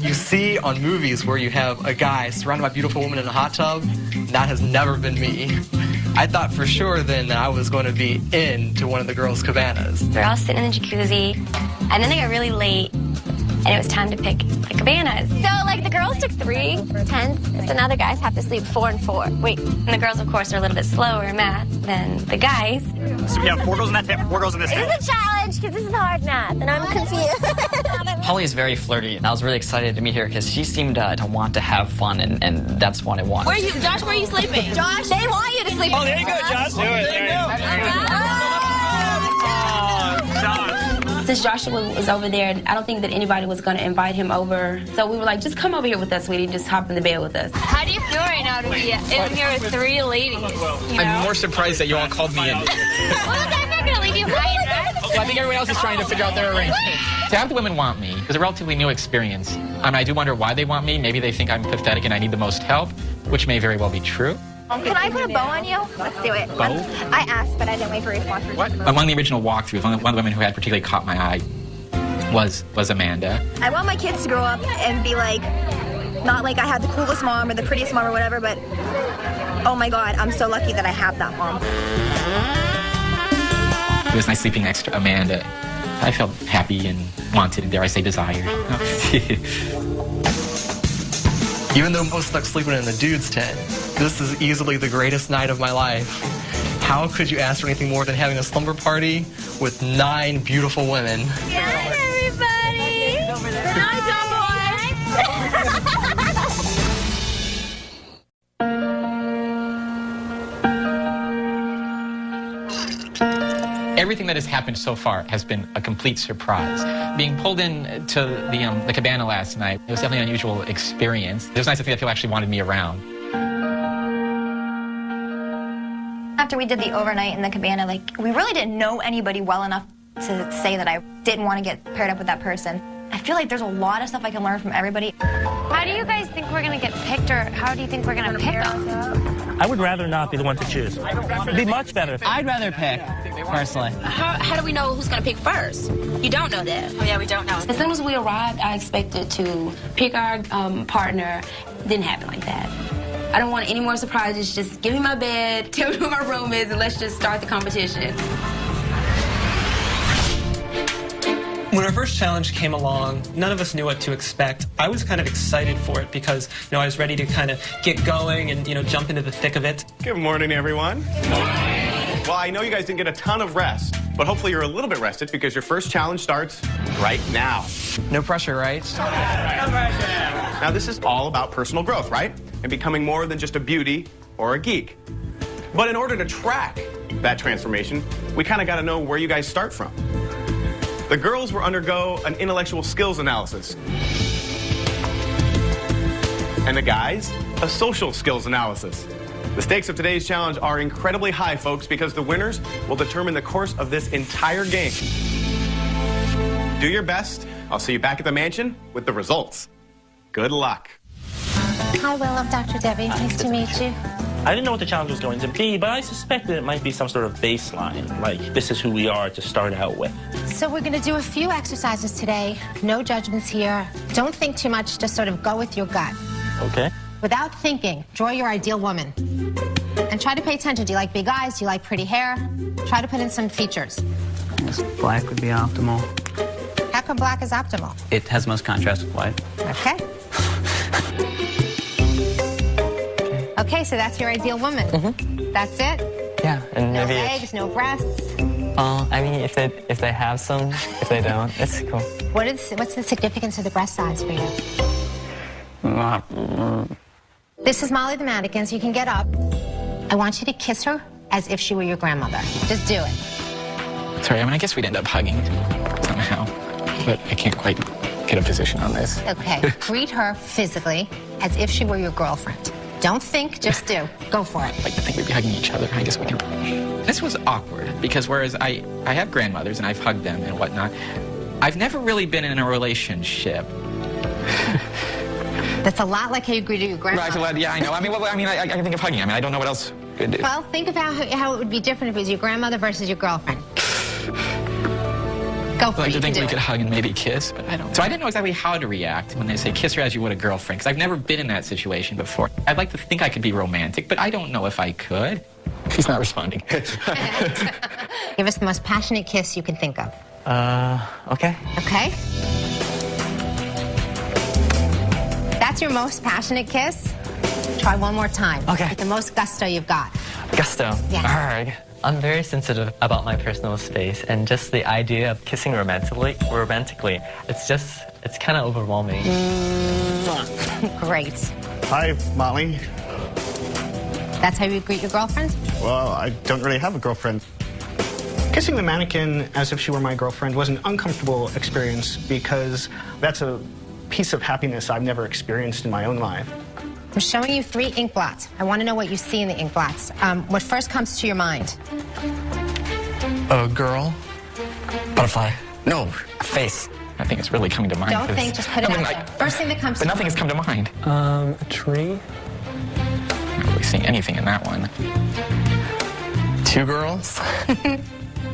You see on movies where you have a guy surrounded by beautiful women in a hot tub. That has never been me. I thought for sure then that I was going to be into one of the girls' cabanas. They're all sitting in the jacuzzi, and then they got really late, and it was time to pick the cabanas. So, like, the girls took 3 tents, so now the guys have to sleep 4 and 4. Wait, and the girls, of course, are a little bit slower in math than the guys. So we have 4 girls in that tent, 4 girls in this tent. It's a challenge, because this is hard math, and I'm confused. Holly is very flirty, and I was really excited to meet her because she seemed to want to have fun, and that's what I wanted. Where are you, Josh, where are you sleeping? Josh, they want you to sleep. Oh, there you go, Josh. Do it. There you go. Since Joshua was over there, I don't think that anybody was going to invite him over. So we were like, just come over here with us, sweetie. Just hop in the bed with us. How do you feel right now to be in here with 3 ladies? You know? I'm more surprised that you all called me in. Well, I'm not going to leave you high and dry. Well, I think everyone else is trying to figure out their arrangement. To have the women want me is a relatively new experience. I do wonder why they want me. Maybe they think I'm pathetic and I need the most help, which may very well be true. Can I put a bow on you? Let's do it. Bow? I asked, but I didn't wait for a response. What? One of the original walkthroughs, one of the women who had particularly caught my eye was Amanda. I want my kids to grow up and be like, not like I had the coolest mom or the prettiest mom or whatever, but oh my God, I'm so lucky that I have that mom. It was nice sleeping next to Amanda. I felt happy and wanted, and dare I say desired. Even though most like sleeping in the dude's tent, this is easily the greatest night of my life. How could you ask for anything more than having a slumber party with 9 beautiful women? Hi, everybody! Hi, Everything that has happened so far has been a complete surprise. Being pulled in to the cabana last night, it was definitely an unusual experience. It was nice to think that people actually wanted me around. After we did the overnight in the cabana, like, we really didn't know anybody well enough to say that I didn't want to get paired up with that person. I feel like there's a lot of stuff I can learn from everybody. How do you guys think we're going to get picked, or how do you think we're going to pick them? I would rather not be the one to choose. It'd be much better. I'd rather pick, personally. How do we know who's going to pick first? You don't know that. Oh, yeah, we don't know. As soon as we arrived, I expected to pick our partner. Didn't happen like that. I don't want any more surprises. Just give me my bed, tell me who my room is, and let's just start the competition. When our first challenge came along, none of us knew what to expect. I was kind of excited for it because, I was ready to kind of get going and, jump into the thick of it. Good morning, everyone. Well, I know you guys didn't get a ton of rest, but hopefully you're a little bit rested because your first challenge starts right now. No pressure, right? Now, this is all about personal growth, right? And becoming more than just a beauty or a geek. But in order to track that transformation, we kind of got to know where you guys start from. The girls will undergo an intellectual skills analysis. And the guys, a social skills analysis. The stakes of today's challenge are incredibly high, folks, because the winners will determine the course of this entire game. Do your best. I'll see you back at the mansion with the results. Good luck. Hi, Will. I'm Dr. Debbie. Nice to meet you. I didn't know what the challenge was going to be, but I suspected it might be some sort of baseline, like this is who we are to start out with. So we're going to do a few exercises today. No judgments here. Don't think too much. Just sort of go with your gut. Okay. Without thinking, draw your ideal woman. And try to pay attention. Do you like big eyes? Do you like pretty hair? Try to put in some features. Yes, black would be optimal. How come black is optimal? It has most contrast with white. Okay. Okay, so that's your ideal woman. Mm-hmm. That's it? Yeah, and No maybe legs, no breasts. I mean, if they have some, if they don't, it's cool. What's the significance of the breast size for you? This is Molly the mannequin, so you can get up. I want you to kiss her as if she were your grandmother. Just do it. Sorry, I guess we'd end up hugging somehow, but I can't quite get a position on this. Okay, greet her physically as if she were your girlfriend. Don't think, just do. Go for it. I'd like to think we'd be hugging each other. I guess we can. This was awkward because whereas I have grandmothers and I've hugged them and whatnot, I've never really been in a relationship. That's a lot like how you greeted your grandmother. Right, well, yeah, I know. I can think of hugging. I don't know what else. Well, think of how it would be different if it was your grandmother versus your girlfriend. Go for it. I like to you think can we do could it. hug and maybe kiss, but I don't. So I didn't know exactly how to react when they say kiss her as you would a girlfriend, because I've never been in that situation before. I'd like to think I could be romantic, but I don't know if I could. She's not responding. Give us the most passionate kiss you can think of. Okay. Okay? That's your most passionate kiss? Try one more time. Okay. With the most gusto you've got. Gusto. Yes. Arrgh. I'm very sensitive about my personal space, and just the idea of kissing romantically, it's kind of overwhelming. Great. Hi, Molly. That's how you greet your girlfriend? Well, I don't really have a girlfriend. Kissing the mannequin as if she were my girlfriend was an uncomfortable experience because that's a piece of happiness I've never experienced in my own life. I'm showing you 3 ink blots. I want to know what you see in the ink blots. What first comes to your mind? A girl. Butterfly. No, a face. I think it's really coming to mind. Don't think, just put it out there. First thing that comes to But nothing has come to mind. A tree? I'm not really seeing anything in that one. 2 girls?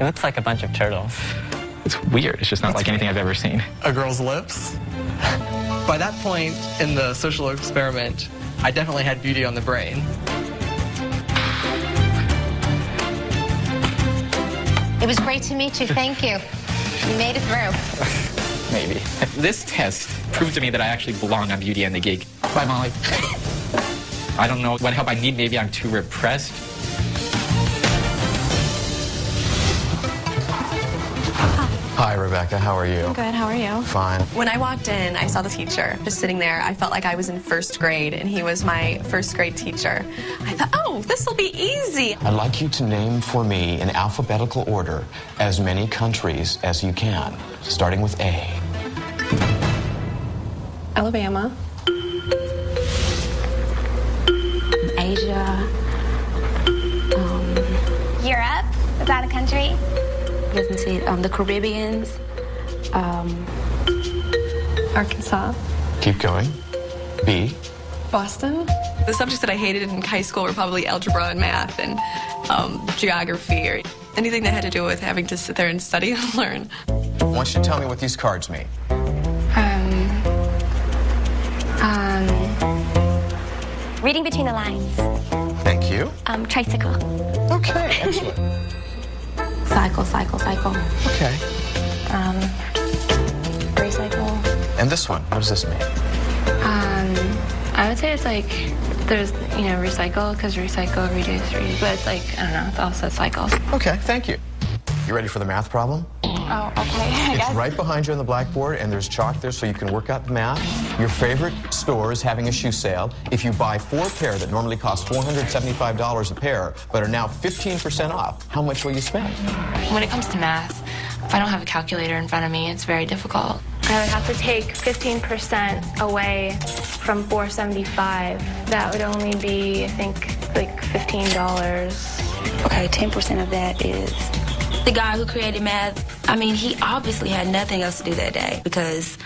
It looks like a bunch of turtles. It's weird. It's just not like anything I've ever seen. A girl's lips. By that point in the social experiment, I definitely had beauty on the brain. It was great to meet you. Thank you. You made it through. Maybe. This test proved to me that I actually belong on Beauty and the Geek. Bye, Molly. I don't know what help I need. Maybe I'm too repressed. Hi, Rebecca. How are you? Good, how are you? Fine. When I walked in, I saw the teacher just sitting there. I felt like I was in first grade, and he was my first grade teacher. I thought, oh, this will be easy. I'd like you to name for me in alphabetical order as many countries as you can, starting with A. Alabama. Asia. Europe? Is that a country? Doesn't see it. The Caribbeans. Arkansas. Keep going. B. Boston. The subjects that I hated in high school were probably algebra and math and geography or anything that had to do with having to sit there and study and learn. I want you to tell me what these cards mean. Reading between the lines. Thank you. Tricycle. Okay, excellent. Cycle. Okay. Recycle. And this one, what does this mean? I would say it's like there's, recycle, because recycle, reduce, reuse. But it's like, I don't know, it's also cycles. Okay, thank you. You ready for the math problem? Oh, okay. It's right behind you on the blackboard, and there's chalk there so you can work out the math. Your favorite store is having a shoe sale. If you buy 4 pair that normally cost $475 a pair, but are now 15% off, how much will you spend? When it comes to math, if I don't have a calculator in front of me, it's very difficult. I would have to take 15% away from $475. That would only be, I think, like $15. Okay, 10% of that is... The guy who created math, I mean, he obviously had nothing else to do that day because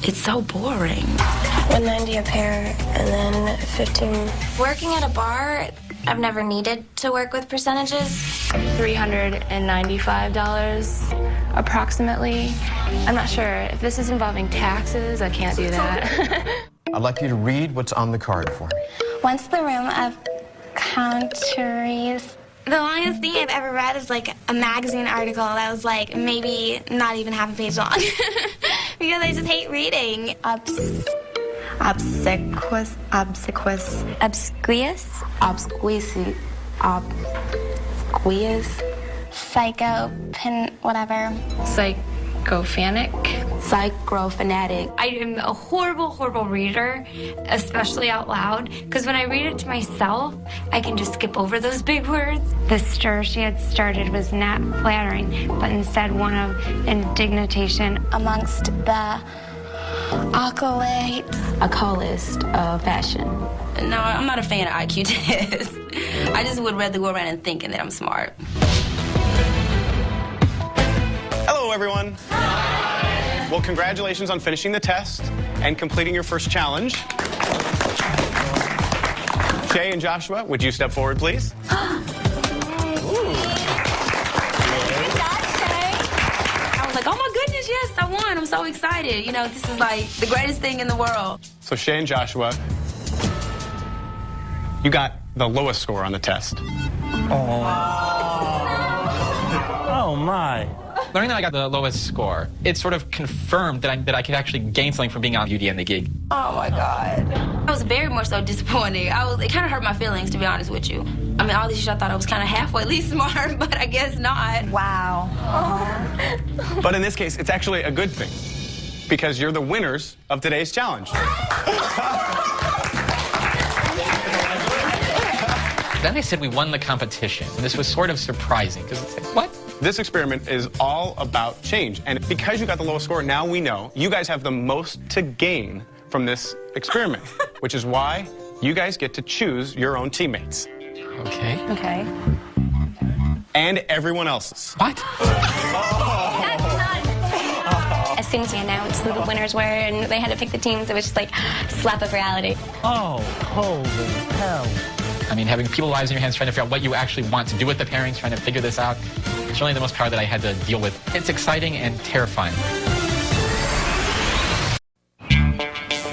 it's so boring. 190 a pair, and then 15. Working at a bar, I've never needed to work with percentages. $395 approximately. I'm not sure. If this is involving taxes, I can't do that. I'd like you to read what's on the card for me. What's the room of countries? The longest thing I've ever read is like a magazine article that was like maybe not even half a page long. Because I just hate reading. Obsequious. Psychrophonetic. I am a horrible reader, especially out loud, because when I read it to myself, I can just skip over those big words. The stir she had started was not flattering, but instead one of indignation amongst the occultist of fashion. No, I'm not a fan of IQ tests. I just would rather go around and thinking that I'm smart. Hello, everyone. Well, congratulations on finishing the test and completing your first challenge. Shay and Joshua, would you step forward, please? I was like, oh my goodness, yes, I won. I'm so excited. This is like the greatest thing in the world. So Shay and Joshua, you got the lowest score on the test. Oh my. Learning that I got the lowest score, it sort of confirmed that I could actually gain something from being on Beauty and the Geek. Oh my God. I was very much so disappointed. It kind of hurt my feelings, to be honest with you. I mean, all these years I thought I was kind of halfway at least smart, but I guess not. Wow. But in this case, it's actually a good thing because you're the winners of today's challenge. Then they said we won the competition, and this was sort of surprising, because it's like, what? This experiment is all about change. And because you got the lowest score, now we know you guys have the most to gain from this experiment, which is why you guys get to choose your own teammates. Okay. Okay. And everyone else's. What? As soon as we announced who the winners were and they had to pick the teams, it was just like slap of reality. Oh, holy hell. I mean, having people's lives in your hands, trying to figure out what you actually want to do with the pairings, trying to figure this out, it's really the most power that I had to deal with. It's exciting and terrifying.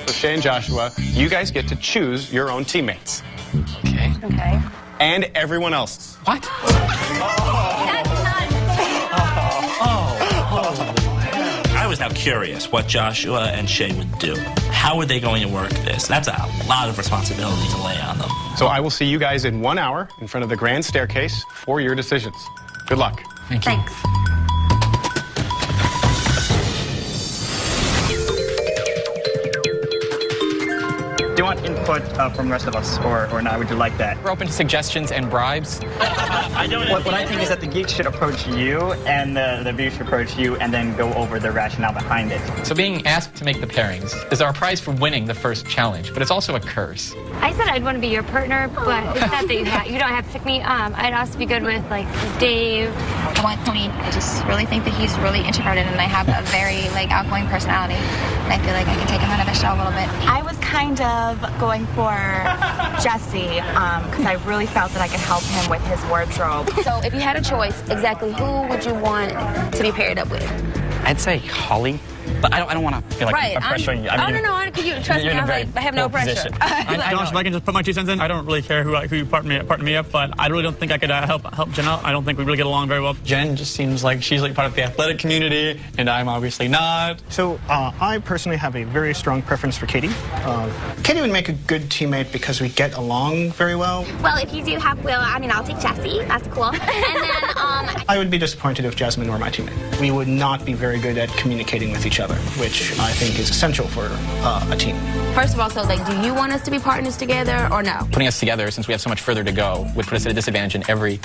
So Shay and Joshua, you guys get to choose your own teammates. Okay. Okay. And everyone else's. What? I was now curious what Joshua and Shay would do. How are they going to work this? That's a lot of responsibility to lay on them. So I will see you guys in 1 hour in front of the grand staircase for your decisions. Good luck. Thank you. Thanks. Do you want input from the rest of us, or not? Would you like that? We're open to suggestions and bribes. What I think is that the Geek should approach you, and the View should approach you, and then go over the rationale behind it. So being asked to make the pairings is our prize for winning the first challenge, but it's also a curse. I said I'd want to be your partner, but it's not that you don't have to pick me. I'd also be good with like Dave. I want Tony. I just really think that he's really introverted and I have a very outgoing personality. And I feel like I can take him out of the shell a little bit. I was kind of going for Jesse because I really felt that I could help him with his wardrobe. So if you had a choice, exactly who would you want to be paired up with? I'd say Holly, but I don't want to feel like I'm pressuring you. I mean, no, could you trust me? I have no pressure. Josh, if I can just put my 2 cents in, I don't really care who you partner me up, but I really don't think I could help Jen out. I don't think we really get along very well. Jen just seems like she's like part of the athletic community, and I'm obviously not. So I personally have a very strong preference for Katie. Katie would make a good teammate because we get along very well. Well, if you do have Will, I'll take Jesse. That's cool. And then, I would be disappointed if Jasmine were my teammate. We would not be very good at communicating with each other, which I think is essential for a team. First of all, so do you want us to be partners together or no? Putting us together, since we have so much further to go, would put us at a disadvantage in every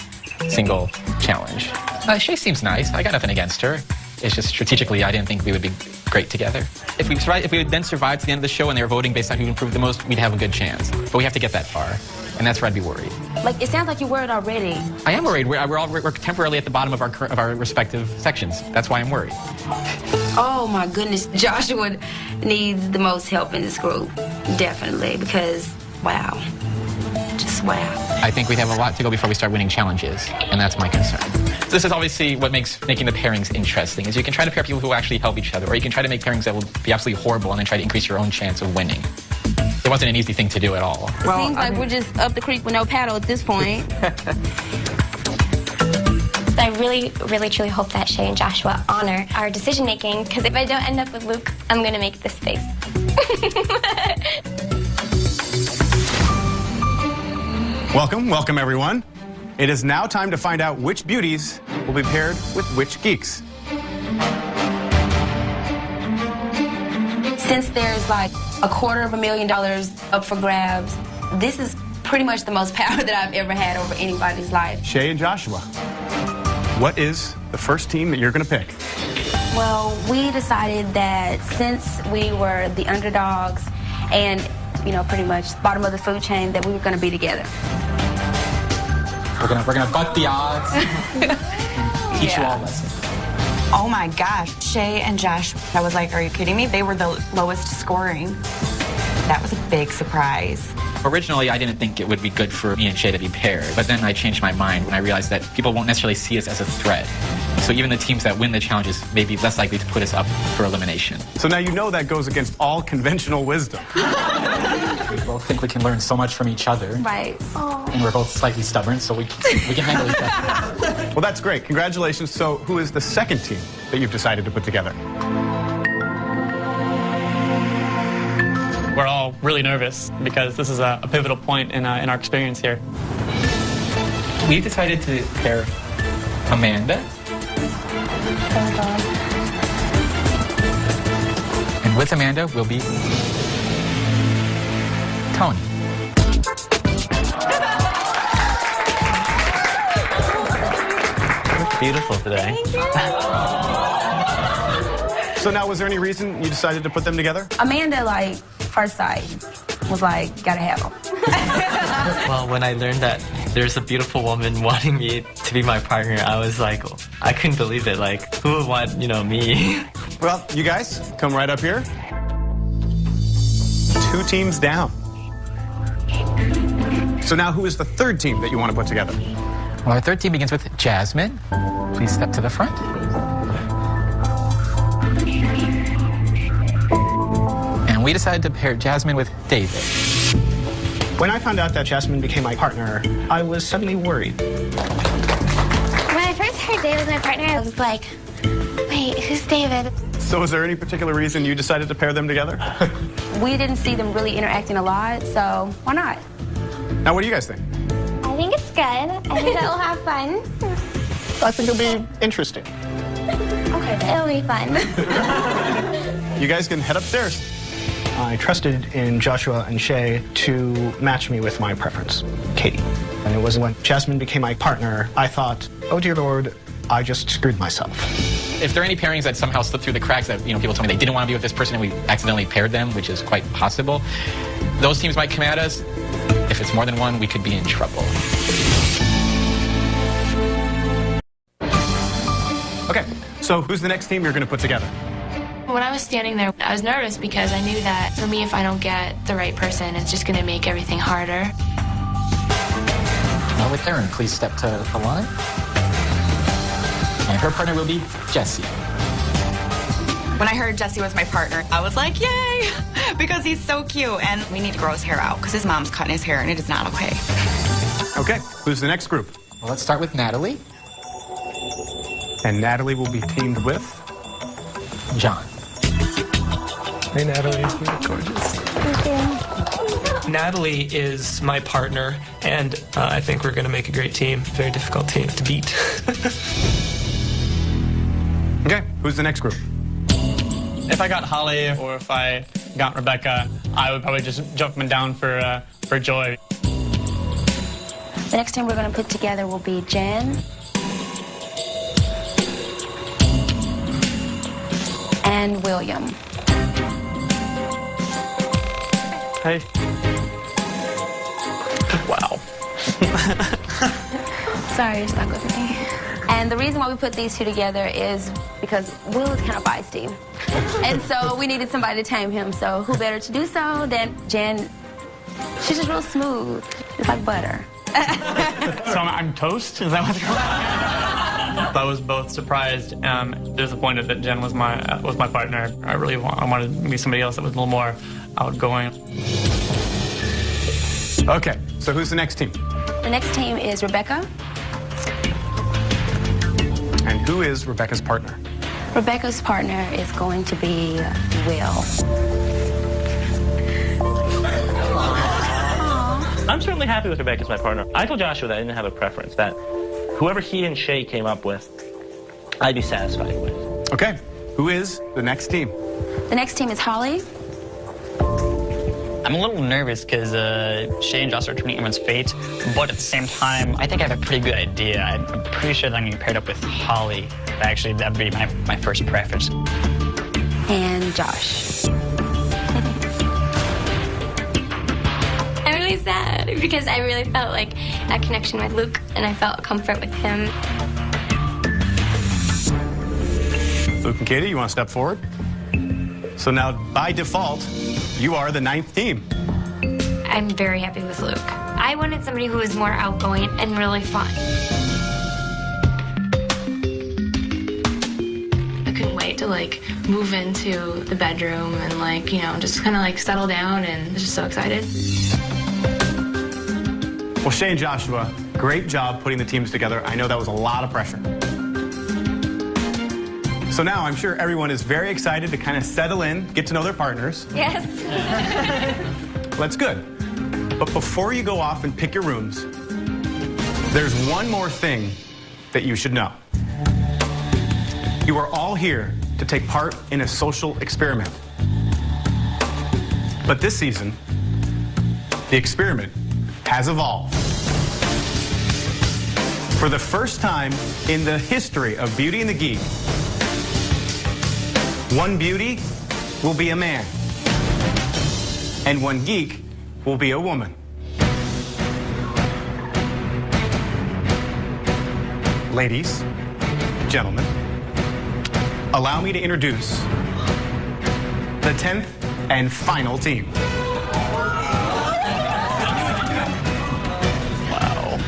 single challenge. Shay seems nice. I got nothing against her. It's just strategically, I didn't think we would be great together. If we would then survive to the end of the show and they were voting based on who improved the most, we'd have a good chance. But we have to get that far, and that's where I'd be worried. Like, it sounds like you're worried already. I am worried. We're temporarily at the bottom of our respective sections. That's why I'm worried. Oh my goodness, Joshua needs the most help in this group, definitely, because wow, just wow. I think we have a lot to go before we start winning challenges, and that's my concern. This is obviously what makes making the pairings interesting, is you can try to pair people who actually help each other, or you can try to make pairings that will be absolutely horrible and then try to increase your own chance of winning. It wasn't an easy thing to do at all. It seems like we're just up the creek with no paddle at this point. I really, really, truly hope that Shay and Joshua honor our decision making, because if I don't end up with Luke, I'm going to make this face. Welcome everyone. It is now time to find out which beauties will be paired with which geeks. Since there's like $250,000 up for grabs, this is pretty much the most power that I've ever had over anybody's life. Shay and Joshua, what is the first team that you're going to pick? Well, we decided that since we were the underdogs and, pretty much bottom of the food chain, that we were going to be together. We're gonna buck the odds. Teach you all lessons. Oh my gosh, Shay and Josh, I was like, are you kidding me? They were the lowest scoring. That was a big surprise. Originally, I didn't think it would be good for me and Shay to be paired, but then I changed my mind when I realized that people won't necessarily see us as a threat. So even the teams that win the challenges may be less likely to put us up for elimination. So now you know that goes against all conventional wisdom. We both think we can learn so much from each other. Right. Oh. And we're both slightly stubborn, so we can handle each other. Well, that's great. Congratulations. So who is the second team that you've decided to put together? We're all really nervous because this is a pivotal point in our experience here. We decided to pair Amanda. And with Amanda will be Tony. beautiful today. So now, was there any reason you decided to put them together? Amanda, like, first sight, was like, gotta have them. Well, when I learned that there's a beautiful woman wanting me to be my partner, I was like, I couldn't believe it. Like, who would want, me? Well, you guys, come right up here. 2 teams down. So now, who is the third team that you want to put together? Well, our third team begins with Jasmine. Please step to the front. And we decided to pair Jasmine with David. When I found out that Jasmine became my partner, I was suddenly worried. When I first heard David was my partner, I was like, wait, who's David? So is there any particular reason you decided to pair them together? We didn't see them really interacting a lot, so why not? Now, what do you guys think? I think it's good. I think that we'll have fun. I think it'll be interesting. Okay, it'll be fun. You guys can head upstairs. I trusted in Joshua and Shay to match me with my preference, Katie. And it was when Jasmine became my partner, I thought, oh dear Lord, I just screwed myself. If there are any pairings that somehow slipped through the cracks that, people told me they didn't want to be with this person and we accidentally paired them, which is quite possible, those teams might come at us. If it's more than one, we could be in trouble. Okay, so who's the next team you're going to put together? When I was standing there, I was nervous because I knew that for me, if I don't get the right person, it's just going to make everything harder. Now with Erin, please step to the line. And her partner will be Jesse. When I heard Jesse was my partner, I was like, yay, because he's so cute. And we need to grow his hair out because his mom's cutting his hair and it is not okay. Okay, who's the next group? Well, let's start with Natalie. And Natalie will be teamed with? John. Hey, Natalie. You're gorgeous. Thank you. Natalie is my partner, and I think we're going to make a great team. Very difficult team to beat. Okay, who's the next group? If I got Holly or if I got Rebecca, I would probably just jump them down for joy. The next team we're going to put together will be Jen and William. Hey. Wow. Sorry, you're stuck with me. And the reason why we put these two together is because Will is kind of feisty. And so we needed somebody to tame him. So who better to do so than Jen? She's just real smooth. It's like butter. So I'm toast? Is that what's going on? I was both surprised and disappointed that Jen was my partner. I wanted to be somebody else that was a little more outgoing. Okay, so who's the next team? The next team is Rebecca. And who is Rebecca's partner? Rebecca's partner is going to be Will. I'm certainly happy with Rebecca as my partner. I told Joshua that I didn't have a preference, that whoever he and Shay came up with, I'd be satisfied with. Okay, who is the next team? The next team is Holly. I'm a little nervous because Shay and Josh are turning everyone's fate, but at the same time, I think I have a pretty good idea. I'm pretty sure that I'm going to be paired up with Holly. Actually, that would be my first preference. And Josh. I'm really sad because I really felt like that connection with Luke, and I felt comfort with him. Luke and Katie, you want to step forward? So now, by default, you are the 9th team. I'm very happy with Luke. I wanted somebody who was more outgoing and really fun. I couldn't wait to move into the bedroom and just kind of settle down, and just so excited. Well, Shay and Joshua, great job putting the teams together. I know that was a lot of pressure. So now I'm sure everyone is very excited to kind of settle in, get to know their partners. Yes. Well, that's good. But before you go off and pick your rooms, there's one more thing that you should know. You are all here to take part in a social experiment. But this season, the experiment has evolved. For the first time in the history of Beauty and the Geek, one beauty will be a man, and one geek will be a woman. Ladies, gentlemen, allow me to introduce the 10th and final team. Wow.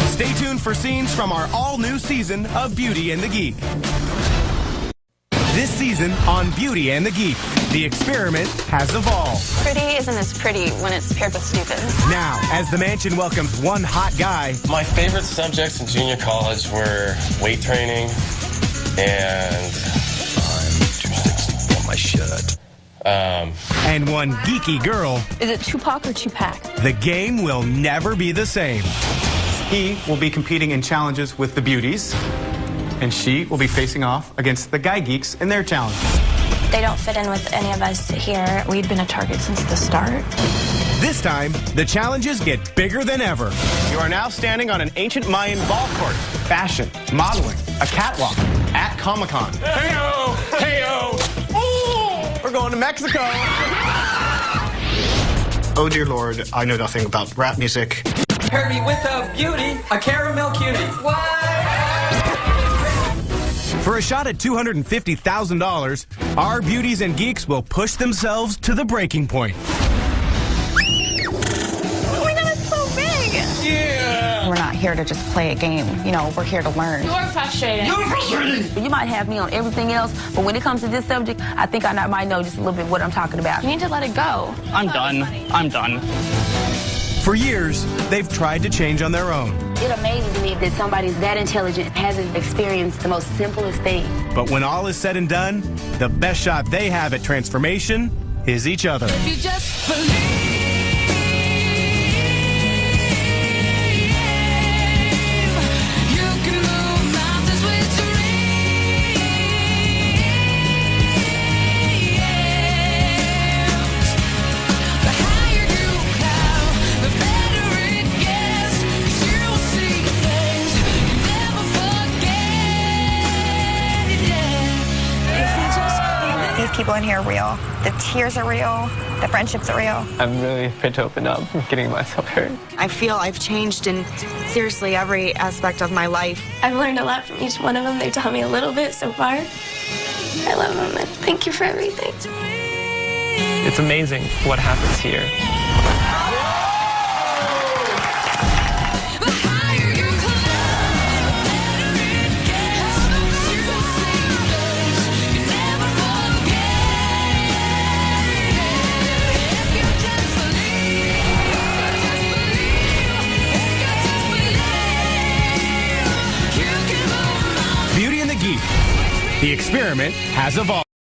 Stay tuned for scenes from our all-new season of Beauty and the Geek. This season on Beauty and the Geek, the experiment has evolved. Pretty isn't as pretty when it's paired with stupid. Now, as the mansion welcomes one hot guy. My favorite subjects in junior college were weight training and I'm too sexy for my shirt. And one geeky girl. Is it Tupac or Tupac? The game will never be the same. He will be competing in challenges with the beauties, and she will be facing off against the guy geeks in their challenge. They don't fit in with any of us here. We'd been a target since the start. This time, the challenges get bigger than ever. You are now standing on an ancient Mayan ball court. Fashion, modeling, a catwalk at Comic-Con. Hey-o! Hey-o! We're going to Mexico. Oh dear Lord, I know nothing about rap music. Pair me with a beauty, a caramel cutie. What? For a shot at $250,000, our beauties and geeks will push themselves to the breaking point. Oh my God, it's so big. Yeah. We're not here to just play a game. You know, we're here to learn. You're frustrating. You're frustrating. You might have me on everything else, but when it comes to this subject, I think I might know just a little bit what I'm talking about. You need to let it go. I'm done. I'm done. For years, they've tried to change on their own. It amazes me that somebody that intelligent hasn't experienced the most simplest thing. But when all is said and done, the best shot they have at transformation is each other. If you just believe. These people in here are real. The tears are real. The friendships are real. I'm really afraid to open up. I'm getting myself hurt. I feel I've changed in seriously every aspect of my life. I've learned a lot from each one of them. They've taught me a little bit so far. I love them and thank you for everything. It's amazing what happens here. Beauty and the Geek. The experiment has evolved.